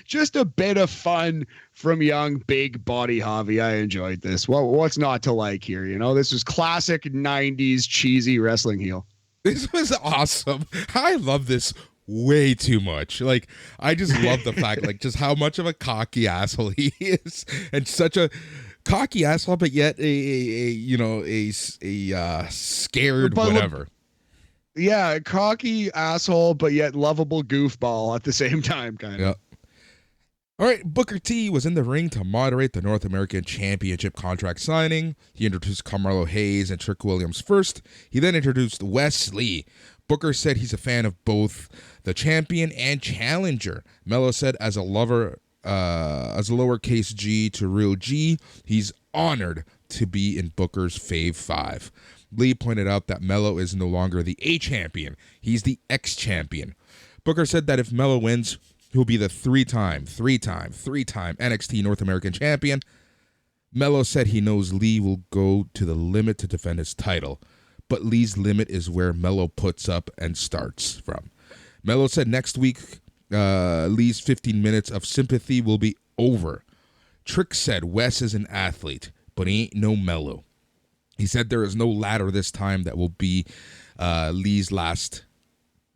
just a bit of fun from young big body Javi. I enjoyed this. Well, what's not to like here? You know, this was classic 90s cheesy wrestling heel. This was awesome. I love this way too much. Like, I just love the fact, like, just how much of a cocky asshole he is, and such a Cocky asshole, but yet scared But whatever. Yeah, cocky asshole, but yet lovable goofball at the same time, kind of. Yep. All right, Booker T was in the ring to moderate the North American Championship contract signing. He introduced Carmelo Hayes and Trick Williams first. He then introduced Wes Lee. Booker said he's a fan of both the champion and challenger. Melo said as a lowercase G to real G, he's honored to be in Booker's Fave 5. Lee pointed out that Melo is no longer the A champion. He's the X champion. Booker said that if Melo wins, he'll be the three-time NXT North American champion. Melo said he knows Lee will go to the limit to defend his title, but Lee's limit is where Melo puts up and starts from. Melo said next week, Lee's 15 minutes of sympathy will be over. Trick said Wes is an athlete, but he ain't no Melo. He said there is no ladder this time that will be Lee's last,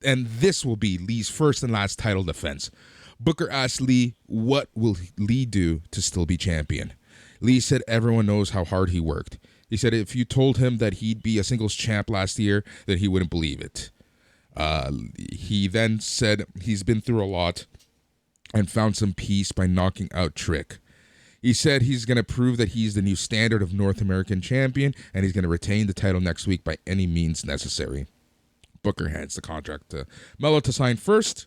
and this will be Lee's first and last title defense. Booker asked Lee, what will Lee do to still be champion? Lee said everyone knows how hard he worked. He said if you told him that he'd be a singles champ last year, then he wouldn't believe it. He then said he's been through a lot and found some peace by knocking out Trick. He said he's going to prove that he's the new standard of North American champion, and he's going to retain the title next week by any means necessary. Booker hands the contract to Melo to sign first.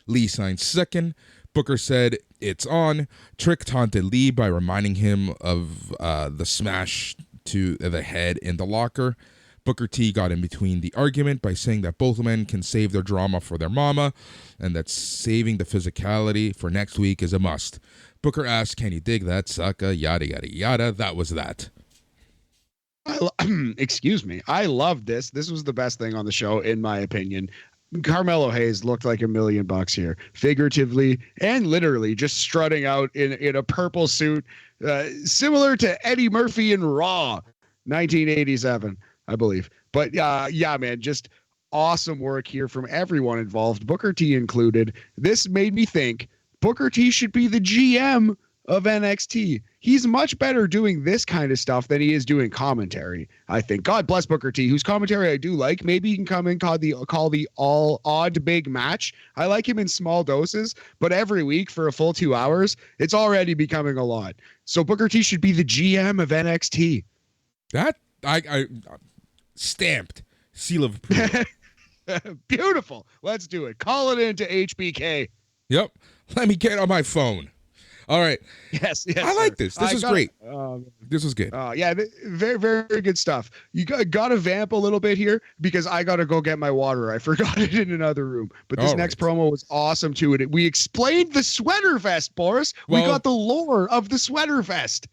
Lee signs second. Booker said it's on. Trick taunted Lee by reminding him of the smash to the head in the locker. Booker T got in between the argument by saying that both men can save their drama for their mama and that saving the physicality for next week is a must. Booker asked, can you dig that, sucker? Yada, yada, yada. That was that. Excuse me. I loved this. This was the best thing on the show, in my opinion. Carmelo Hayes looked like $1 million here, figuratively and literally, just strutting out in a purple suit, similar to Eddie Murphy in Raw, 1987, I believe. But yeah, man, just awesome work here from everyone involved, Booker T included. This made me think Booker T should be the GM of NXT. He's much better doing this kind of stuff than he is doing commentary, I think. God bless Booker T, whose commentary I do like. Maybe he can come and call the all odd big match. I like him in small doses, but every week for a full 2 hours, it's already becoming a lot. So Booker T should be the GM of NXT. That I stamped seal of approval. Beautiful. Let's do it. Call it into HBK. Yep. Let me get on my phone. All right. Yes. I like this. This is great. This was good. Yeah, very, very good stuff. You got to vamp a little bit here because I got to go get my water. I forgot it in another room. But this next promo was awesome too. And we explained the sweater vest, Boris. We got the lore of the sweater vest.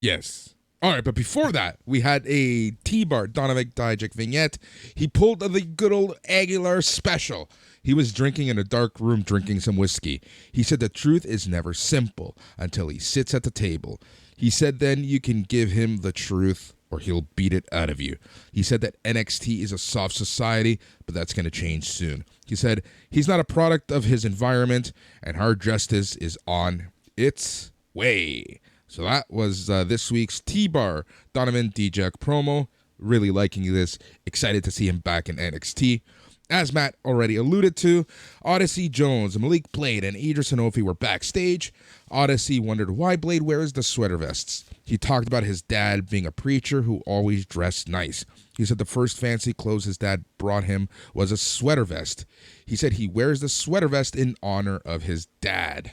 Yes. All right, but before that, we had a T-Bar Donovan Dijak vignette. He pulled the good old Aguilar special. He was drinking in a dark room, drinking some whiskey. He said the truth is never simple until he sits at the table. He said then you can give him the truth or he'll beat it out of you. He said that NXT is a soft society, but that's going to change soon. He said he's not a product of his environment and hard justice is on its way. So that was this week's T-Bar Donovan Dijak promo. Really liking this. Excited to see him back in NXT. As Matt already alluded to, Odyssey Jones, Malik Blade, and Idris Sanofi were backstage. Odyssey wondered why Blade wears the sweater vests. He talked about his dad being a preacher who always dressed nice. He said the first fancy clothes his dad brought him was a sweater vest. He said he wears the sweater vest in honor of his dad.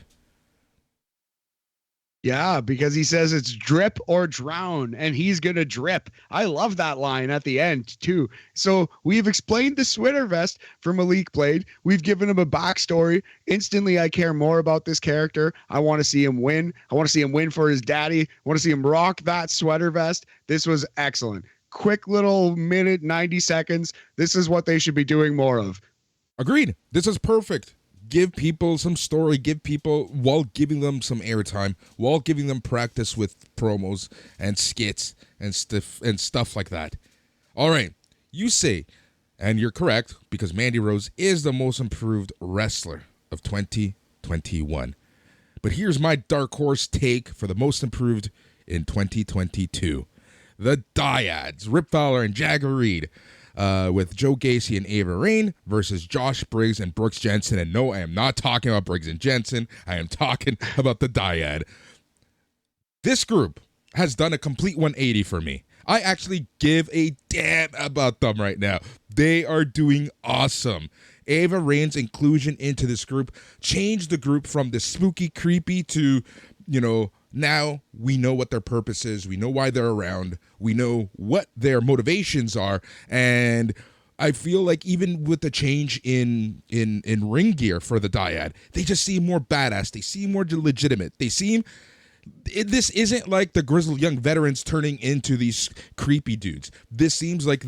Yeah, because he says it's drip or drown, and he's going to drip. I love that line at the end, too. So we've explained the sweater vest for Malik Blade. We've given him a backstory. Instantly, I care more about this character. I want to see him win. I want to see him win for his daddy. I want to see him rock that sweater vest. This was excellent. Quick little minute, 90 seconds. This is what they should be doing more of. Agreed. This is perfect. Give people some story, give people, while giving them some airtime, while giving them practice with promos and skits and stuff like that. All right, you say, and you're correct, because Mandy Rose is the most improved wrestler of 2021. But here's my dark horse take for the most improved in 2022. The Dyads, Rip Fowler and Jagger Reed, with Joe Gacy and Ava Raine versus Josh Briggs and Brooks Jensen. And no, I am not talking about Briggs and Jensen. I am talking about the Dyad. This group has done a complete 180 for me. I actually give a damn about them right now. They are doing awesome. Ava Raine's inclusion into this group changed the group from the spooky, creepy to, now we know what their purpose is. We know why they're around. We know what their motivations are. And I feel like even with the change in ring gear for the Dyad, they just seem more badass. They seem more legitimate. This isn't like the grizzled young veterans turning into these creepy dudes. This seems like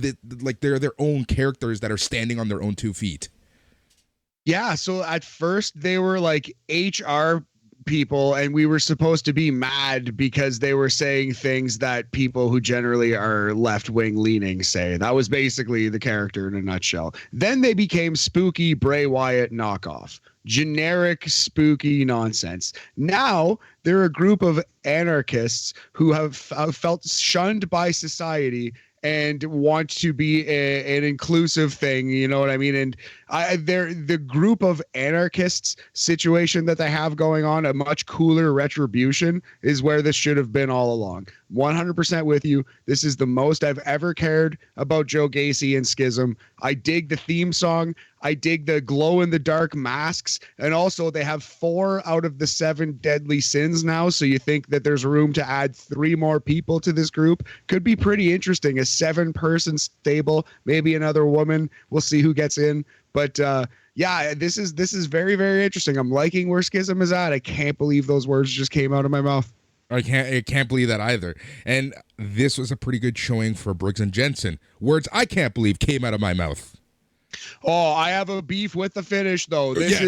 they're their own characters that are standing on their own 2 feet. Yeah, so at first they were like HR people, and we were supposed to be mad because they were saying things that people who generally are left-wing leaning say. That was basically the character in a nutshell. Then they became spooky Bray Wyatt knockoff. Generic, spooky nonsense. Now they're a group of anarchists who have felt shunned by society and want to be an inclusive thing, you know what I mean? And they're the group of anarchists situation that they have going on, a much cooler retribution, is where this should have been all along. 100% with you. This is the most I've ever cared about Joe Gacy and Schism. I dig the theme song. I dig the glow in the dark masks. And also they have 4 out of the 7 deadly sins now. So you think that there's room to add 3 more people to this group. Could be pretty interesting. A 7-person stable, maybe another woman. We'll see who gets in. But yeah, this is very, very interesting. I'm liking where Schism is at. I can't believe those words just came out of my mouth. I can't believe that either. And this was a pretty good showing for Briggs and Jensen. Words I can't believe came out of my mouth. Oh, I have a beef with the finish though. This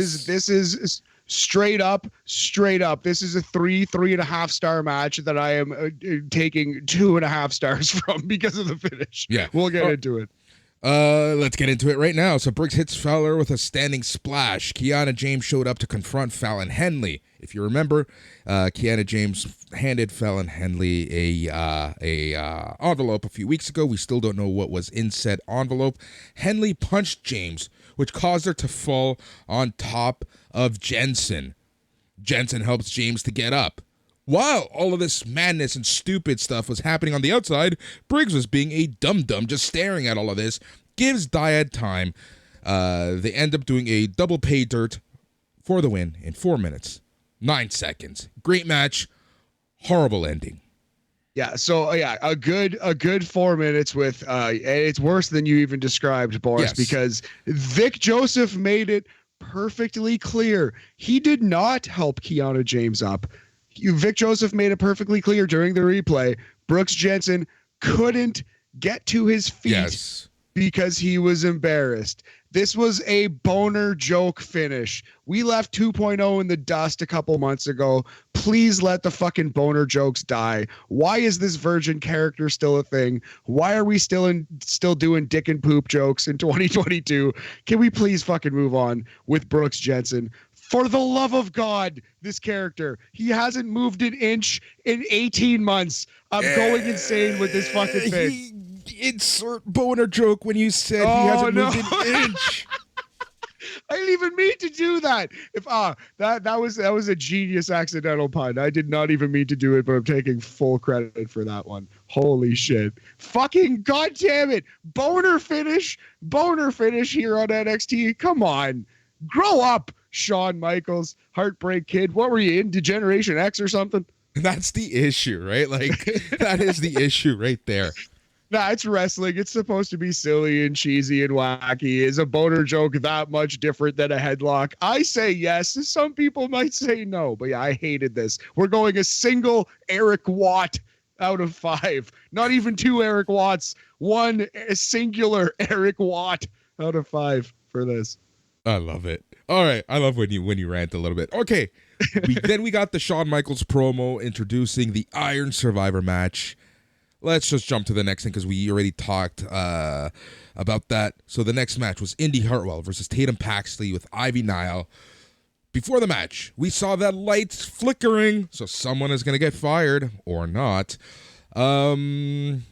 is straight up. This is a 3.5 star match that I am taking 2.5 stars from because of the finish. Yeah, we'll get into it. Let's get into it right now. So Briggs hits Fowler with a standing splash. Kiana James showed up to confront Fallon Henley. If you remember, Kiana James handed Fallon Henley a envelope a few weeks ago. We still don't know what was in said envelope. Henley punched James, which caused her to fall on top of Jensen. Jensen helps James to get up. While all of this madness and stupid stuff was happening on the outside, Briggs was being a dum-dum, just staring at all of this. Gives Dyad time. They end up doing a double pay dirt for the win in 4 minutes, 9 seconds. Great match. Horrible ending. Yeah, so yeah, a good 4 minutes with it's worse than you even described, Boris, Yes. because Vic Joseph made it perfectly clear. He did not help Kiana James up. Vic Joseph made it perfectly clear during the replay. Brooks Jensen couldn't get to his feet because he was embarrassed. This was a boner joke finish. We left 2.0 in the dust a couple months ago. Please let the fucking boner jokes die. Why is this virgin character still a thing? Why are we still doing dick and poop jokes in 2022? Can we please fucking move on with Brooks Jensen? For the love of God, this character, he hasn't moved an inch in 18 months. I'm going insane with this fucking thing. Insert boner joke when you said he hasn't moved an inch. I didn't even mean to do that. That was a genius accidental pun. I did not even mean to do it, but I'm taking full credit for that one. Holy shit. Fucking goddamn it. Boner finish here on NXT. Come on. Grow up, Shawn Michaels, Heartbreak Kid. What were you in, Degeneration X or something? That's the issue, right? Like, that is the issue right there. Nah, it's wrestling. It's supposed to be silly and cheesy and wacky. Is a boner joke that much different than a headlock? I say yes. Some people might say no, but yeah, I hated this. We're going a single Eric Watt out of 5. Not even 2 Eric Watts. One singular Eric Watt out of 5 for this. I love it. All right, I love when you rant a little bit. Okay, then we got the Shawn Michaels promo introducing the Iron Survivor match. Let's just jump to the next thing because we already talked about that. So the next match was Indy Hartwell versus Tatum Paxley with Ivy Nile. Before the match, we saw that lights flickering, so someone is going to get fired or not. Tatum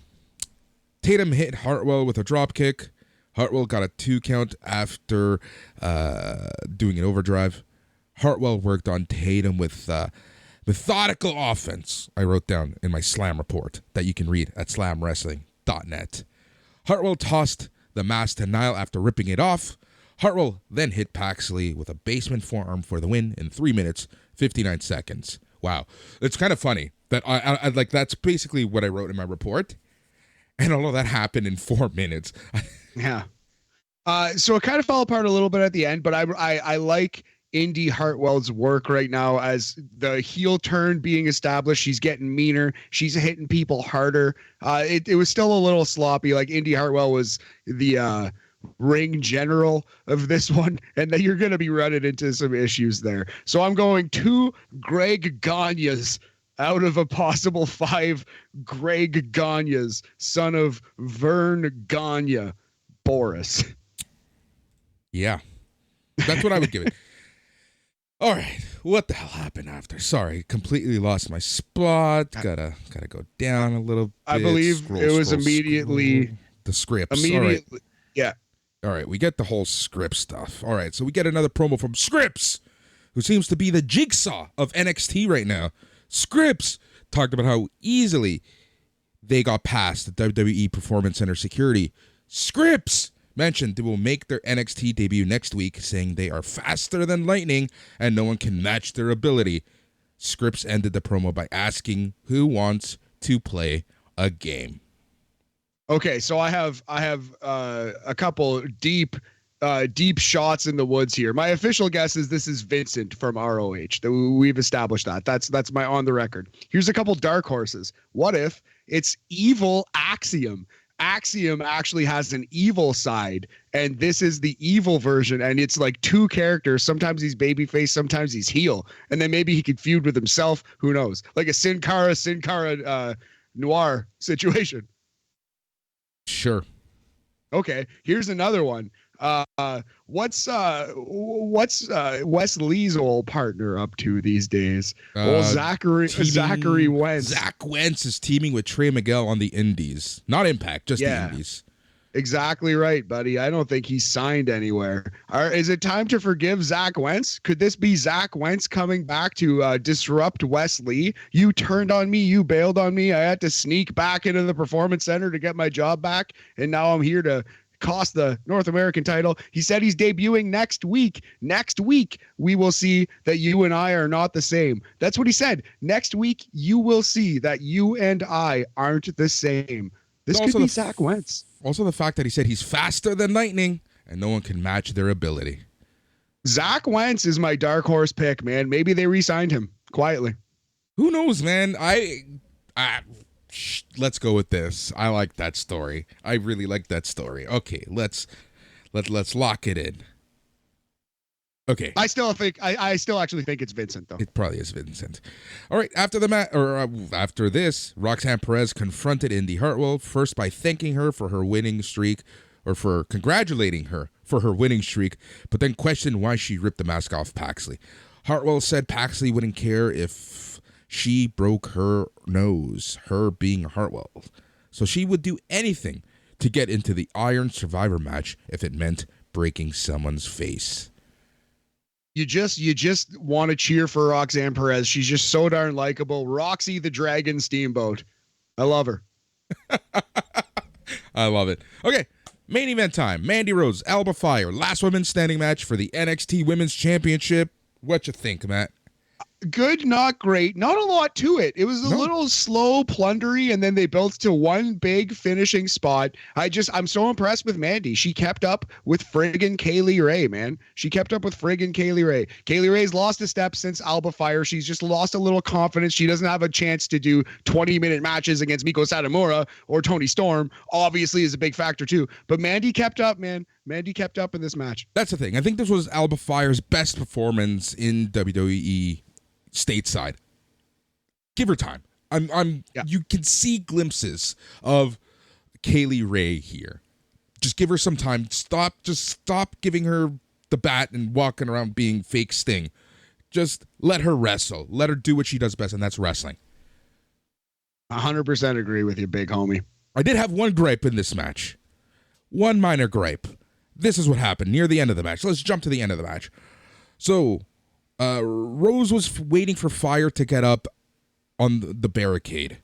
hit Hartwell with a drop kick. Hartwell got a 2 count after doing an overdrive. Hartwell worked on Tatum with methodical offense, I wrote down in my Slam report that you can read at slamwrestling.net. Hartwell tossed the mask to Nile after ripping it off. Hartwell then hit Paxley with a basement forearm for the win in 3 minutes, 59 seconds. Wow. It's kind of funny that I like that's basically what I wrote in my report. And all of that happened in 4 minutes. Yeah. So it kind of fell apart a little bit at the end, but I like Indy Hartwell's work right now as the heel turn being established. She's getting meaner. She's hitting people harder. It was still a little sloppy. Like Indy Hartwell was the ring general of this one, and then you're going to be running into some issues there. So I'm going 2 Greg Gagne's out of a possible 5 Greg Gagne's, son of Vern Gagne, Boris. Yeah, that's what I would give it. All right, what the hell happened after? Sorry, completely lost my spot. Gotta go down a little bit. I believe it was immediately the scripts. Immediately, all right. Yeah. All right, we get the whole script stuff. All right, so we get another promo from Scripps, who seems to be the jigsaw of NXT right now. Scripps talked about how easily they got past the WWE Performance Center security. Scripps mentioned they will make their NXT debut next week, saying they are faster than lightning and no one can match their ability. Scripps ended the promo by asking who wants to play a game. Okay, so I have a couple deep shots in the woods here. My official guess is this is Vincent from ROH. We've established that. That's my on the record. Here's a couple dark horses. What if it's evil Axiom? Axiom actually has an evil side, and this is the evil version, and it's like 2 characters. Sometimes he's babyface, sometimes he's heel, and then maybe he could feud with himself. Who knows? Like a Sin Cara Noir situation. Sure. Okay, here's another one. What's Wes Lee's old partner up to these days? Zachary Wentz. Zach Wentz is teaming with Trey Miguel on the Indies, not Impact, just the Indies. Exactly right, buddy. I don't think he's signed anywhere. Is it time to forgive Zach Wentz? Could this be Zach Wentz coming back to disrupt Wes Lee? You turned on me. You bailed on me. I had to sneak back into the Performance Center to get my job back, and now I'm here to cost the North American title. He said he's debuting next week. Next week, we will see that you and I are not the same. That's what he said. Next week, you will see that you and I aren't the same. This could be Zach Wentz. Also, the fact that he said he's faster than lightning and no one can match their ability. Zach Wentz is my dark horse pick, man. Maybe they re-signed him quietly. Who knows, man? Let's go with this. I like that story. I really like that story. Okay, let's lock it in. Okay. I still actually think it's Vincent, though. It probably is Vincent. All right. After after this, Roxanne Perez confronted Indy Hartwell first by thanking her for her winning streak, or for congratulating her for her winning streak, but then questioned why she ripped the mask off Paxley. Hartwell said Paxley wouldn't care if she broke her nose, her being Hartwell, so she would do anything to get into the Iron Survivor match if it meant breaking someone's face. You just want to cheer for Roxanne Perez. She's just so darn likable. Roxy the Dragon Steamboat. I love her. I love it. Okay, main event time. Mandy Rose, Alba Fire, last women's standing match for the NXT Women's Championship. What you think, Matt? Good, not great. Not a lot to it. It was a little slow, plundery, and then they built to one big finishing spot. I'm so impressed with Mandy. She kept up with friggin' Kaylee Ray, man. She kept up with friggin' Kaylee Ray. Kaylee Ray's lost a step since Alba Fire. She's just lost a little confidence. She doesn't have a chance to do 20-minute matches against Miko Satomura or Toni Storm. Obviously is a big factor too. But Mandy kept up, man. Mandy kept up in this match. That's the thing. I think this was Alba Fire's best performance in WWE stateside. Give her time. You can see glimpses of Kaylee Ray here. Just give her some time. Stop giving her the bat and walking around being fake Sting. Just let her wrestle. Let her do what she does best, and that's wrestling. 100% agree with you, big homie. I did have one gripe in this match. One minor gripe. This is what happened near the end of the match. Let's jump to the end of the match. So, Rose was waiting for Fire to get up on the barricade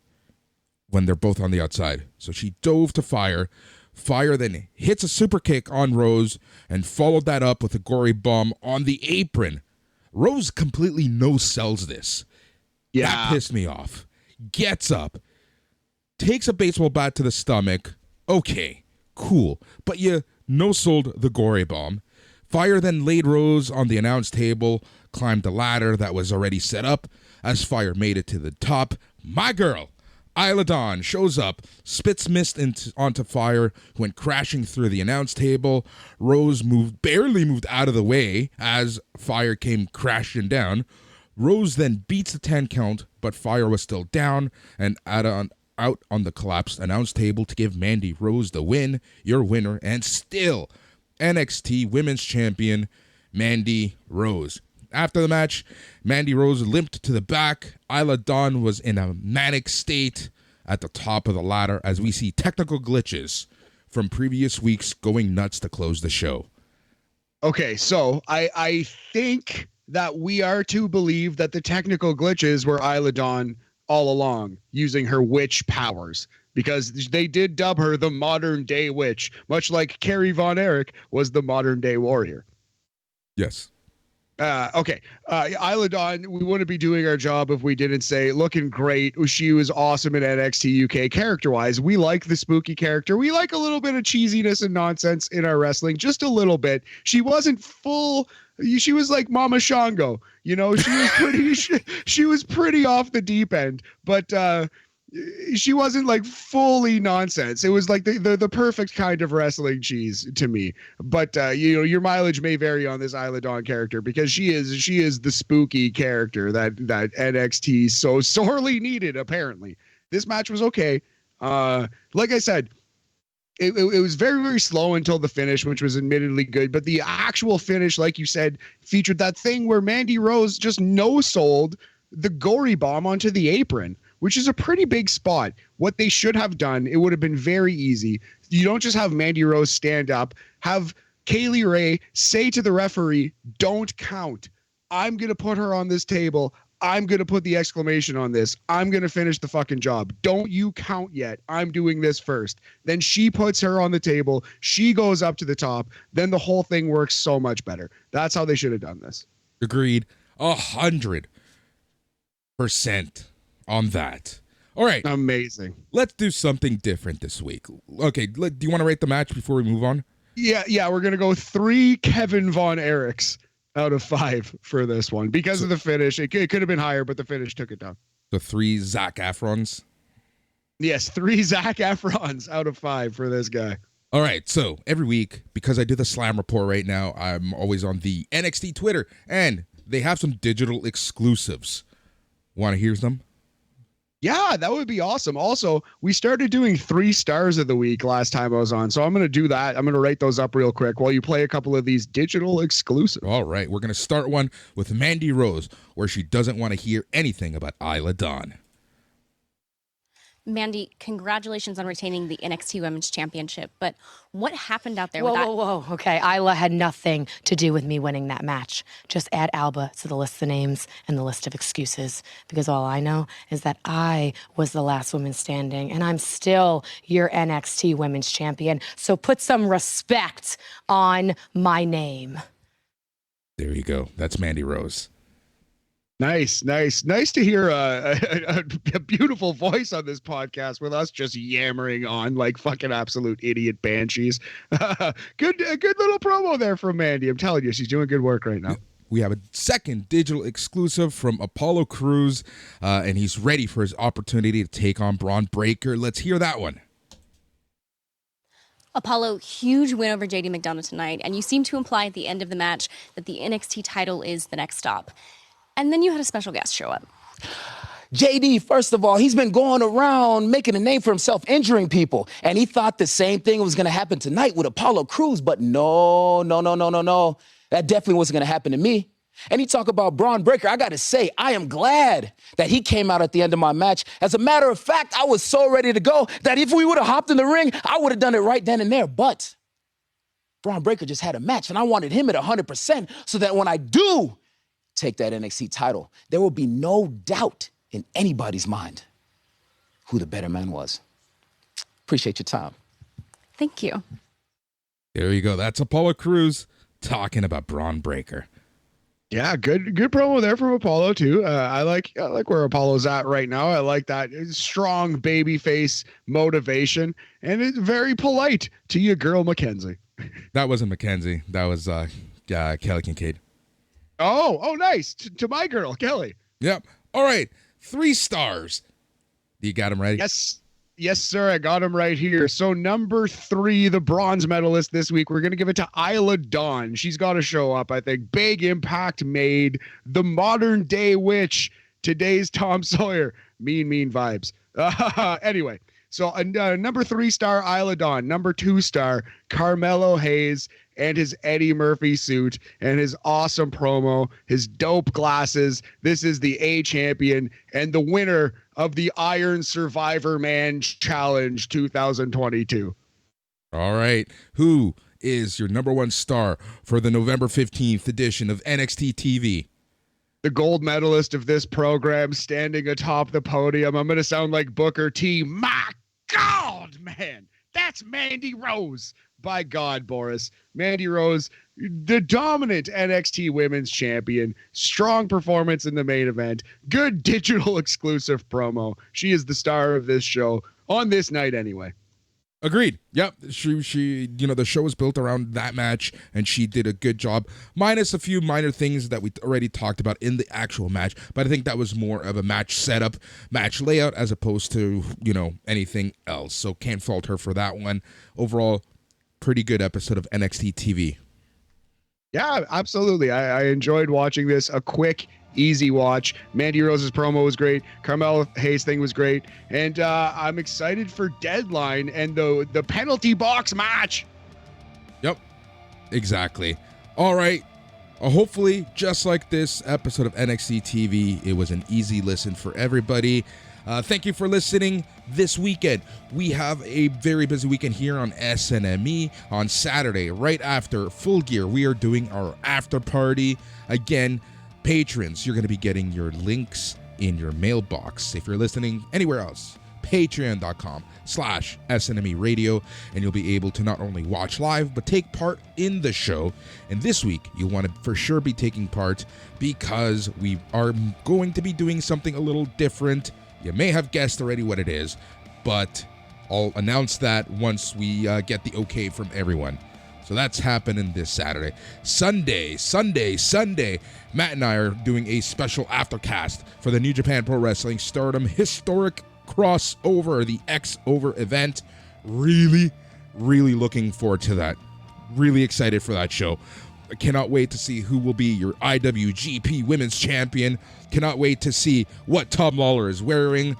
when they're both on the outside. So she dove to Fire. Fire then hits a super kick on Rose and followed that up with a gory bomb on the apron. Rose completely no-sells this. Yeah. That pissed me off. Gets up, takes a baseball bat to the stomach. Okay, cool. But you no-sold the gory bomb. Fire then laid Rose on the announce table, climbed the ladder that was already set up. As Fire made it to the top, my girl, Isla Dawn, shows up, spits mist onto Fire, who went crashing through the announce table. Rose barely moved out of the way as Fire came crashing down. Rose then beats the 10 count, but Fire was still down and out on the collapsed announce table to give Mandy Rose the win, your winner, and still NXT Women's Champion, Mandy Rose. After the match, Mandy Rose limped to the back. Isla Dawn was in a manic state at the top of the ladder as we see technical glitches from previous weeks going nuts to close the show. Okay, so I think that we are to believe that the technical glitches were Isla Dawn all along using her witch powers, because they did dub her the modern day witch, much like Kerry Von Erich was the modern day warrior. Yes. Okay. Isla Dawn, we wouldn't be doing our job if we didn't say looking great. She was awesome in NXT UK character-wise. We like the spooky character. We like a little bit of cheesiness and nonsense in our wrestling, just a little bit. She wasn't full. She was like Mama Shango, you know. She was pretty. she was pretty off the deep end, but she wasn't like fully nonsense. It was like the perfect kind of wrestling cheese to me. But you know, your mileage may vary on this Isla Dawn character, because she is the spooky character that NXT so sorely needed. Apparently, this match was okay. Like I said, it was very, very slow until the finish, which was admittedly good. But the actual finish, like you said, featured that thing where Mandy Rose just no-sold the gory bomb onto the apron, which is a pretty big spot. What they should have done, it would have been very easy. You don't just have Mandy Rose stand up, have Kaylee Ray say to the referee, "Don't count. I'm going to put her on this table. I'm going to put the exclamation on this. I'm going to finish the fucking job. Don't you count yet. I'm doing this first." Then she puts her on the table. She goes up to the top. Then the whole thing works so much better. That's how they should have done this. Agreed. 100% on that. All right. Amazing. Let's do something different this week. Okay, do you want to rate the match before we move on? Yeah, we're going to go 3 Kevin Von Erichs out of 5 for this one because of the finish. It could have been higher, but the finish took it down. The 3 Zac Efrons? Yes, 3 Zac Efrons out of 5 for this guy. All right, so every week, because I do the Slam Report right now, I'm always on the NXT Twitter, and they have some digital exclusives. Want to hear some? Yeah, that would be awesome. Also, we started doing 3 stars of the week last time I was on, so I'm going to do that. I'm going to write those up real quick while you play a couple of these digital exclusives. All right, we're going to start one with Mandy Rose, where she doesn't want to hear anything about Isla Dawn. Mandy, congratulations on retaining the NXT Women's Championship, but what happened out there Whoa, with that? whoa, whoa. Okay, Isla had nothing to do with me winning that match. Just add Alba to the list of names and the list of excuses, because all I know is that I was the last woman standing, and I'm still your NXT Women's Champion, so put some respect on my name. There you go. That's Mandy Rose. Nice to hear a beautiful voice on this podcast with us just yammering on like fucking absolute idiot banshees. Good little promo there from Mandy. I'm telling you, she's doing good work right now. We have a second digital exclusive from Apollo Crews, and he's ready for his opportunity to take on Braun Breaker. Let's hear that one. Apollo, huge win over JD McDonough tonight, and you seem to imply at the end of the match that the NXT title is the next stop. And then you had a special guest show up. JD, first of all, he's been going around making a name for himself, injuring people. And he thought the same thing was going to happen tonight with Apollo Crews. But no. That definitely wasn't going to happen to me. And you talk about Braun Breaker, I got to say, I am glad that he came out at the end of my match. As a matter of fact, I was so ready to go that if we would have hopped in the ring, I would have done it right then and there. But Braun Breaker just had a match, and I wanted him at 100% so that when I do take that NXT title, there will be no doubt in anybody's mind who the better man was. Appreciate your time. Thank you. There you go. That's Apollo Crews talking about Braun Breaker. Yeah, good promo there from Apollo too. I like where Apollo's at right now. I like that strong babyface motivation, and it's very polite to your girl Mackenzie. That wasn't Mackenzie. That was Kelly Kincaid. Oh, nice to my girl Kelly. Yep. All right, 3 stars. You got him ready? Yes, sir. I got him right here. So number 3, the bronze medalist this week, we're going to give it to Isla Dawn. She's got to show up, I think. Big impact made. The modern day witch. Today's Tom Sawyer. Mean vibes. Anyway, so number 3 star, Isla Dawn. Number 2 star, Carmelo Hayes, and his Eddie Murphy suit and his awesome promo, his dope glasses. This is the A champion and the winner of the Iron Survivor Man Challenge 2022. All right. Who is your number 1 star for the November 15th edition of NXT TV? The gold medalist of this program, standing atop the podium. I'm going to sound like Booker T. My God, man. That's Mandy Rose. By God, Boris. Mandy Rose, the dominant NXT Women's Champion. Strong performance in the main event. Good digital exclusive promo. She is the star of this show on this night anyway. Agreed. Yep. She the show was built around that match, and she did a good job, minus a few minor things that we already talked about in the actual match. But I think that was more of a match setup, match layout, as opposed to, anything else. So can't fault her for that one. Overall, pretty good episode of NXT TV. Yeah, absolutely. I enjoyed watching this. A quick, easy watch. Mandy Rose's promo was great. Carmelo Hayes thing was great. And I'm excited for Deadline and the penalty box match. Yep, exactly. All right. Hopefully, just like this episode of NXT TV, it was an easy listen for everybody. Thank you for listening this weekend. We have a very busy weekend here on SNME. On Saturday, right after Full Gear, we are doing our after party. Again, patrons, you're going to be getting your links in your mailbox. If you're listening anywhere else, patreon.com/SNME radio, and you'll be able to not only watch live, but take part in the show. And this week, you'll want to for sure be taking part because we are going to be doing something a little different. You may have guessed already what it is, but I'll announce that once we get the okay from everyone. So that's happening this Saturday. Sunday, Matt and I are doing a special aftercast for the New Japan Pro Wrestling Stardom Historic Crossover, the X-Over event. Really looking forward to that. Really excited for that show. I cannot wait to see who will be your IWGP Women's Champion. Cannot wait to see what Tom Lawler is wearing.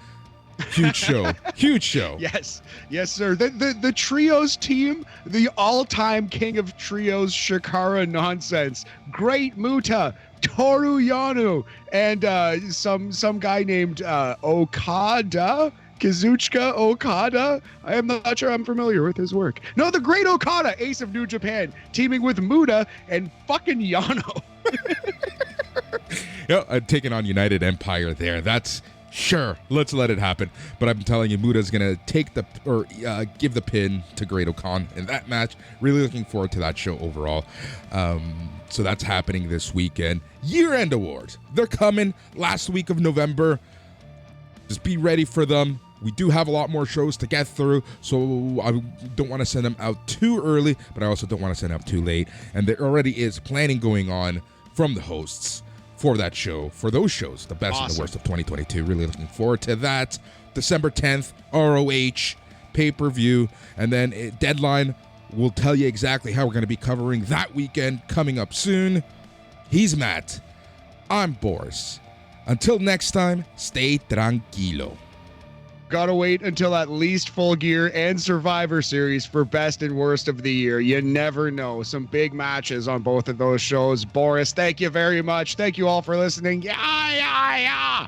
Huge show. Huge show. Yes, sir. The trios team, the all-time king of trios, Shikara Nonsense, Great Muta, Toru Yano, and some guy named Okada. Kazuchika Okada. I am not sure I'm familiar with his work. No, the Great Okada, Ace of New Japan, teaming with Muda and fucking Yano. Taking on United Empire there. That's sure. Let's let it happen. But I'm telling you, Muda's gonna give the pin to Great Okan in that match. Really looking forward to that show overall. So that's happening this weekend. Year-end awards. They're coming last week of November. Just be ready for them. We do have a lot more shows to get through, so I don't want to send them out too early, but I also don't want to send them out too late. And there already is planning going on from the hosts for that show, for those shows, the best and the worst of 2022. Really looking forward to that. December 10th, ROH, pay-per-view, and then Deadline will tell you exactly how we're going to be covering that weekend coming up soon. He's Matt. I'm Boris. Until next time, stay tranquilo. Gotta wait until at least Full Gear and Survivor Series for best and worst of the year. You never know. Some big matches on both of those shows. Boris, thank you very much. Thank you all for listening. Yeah.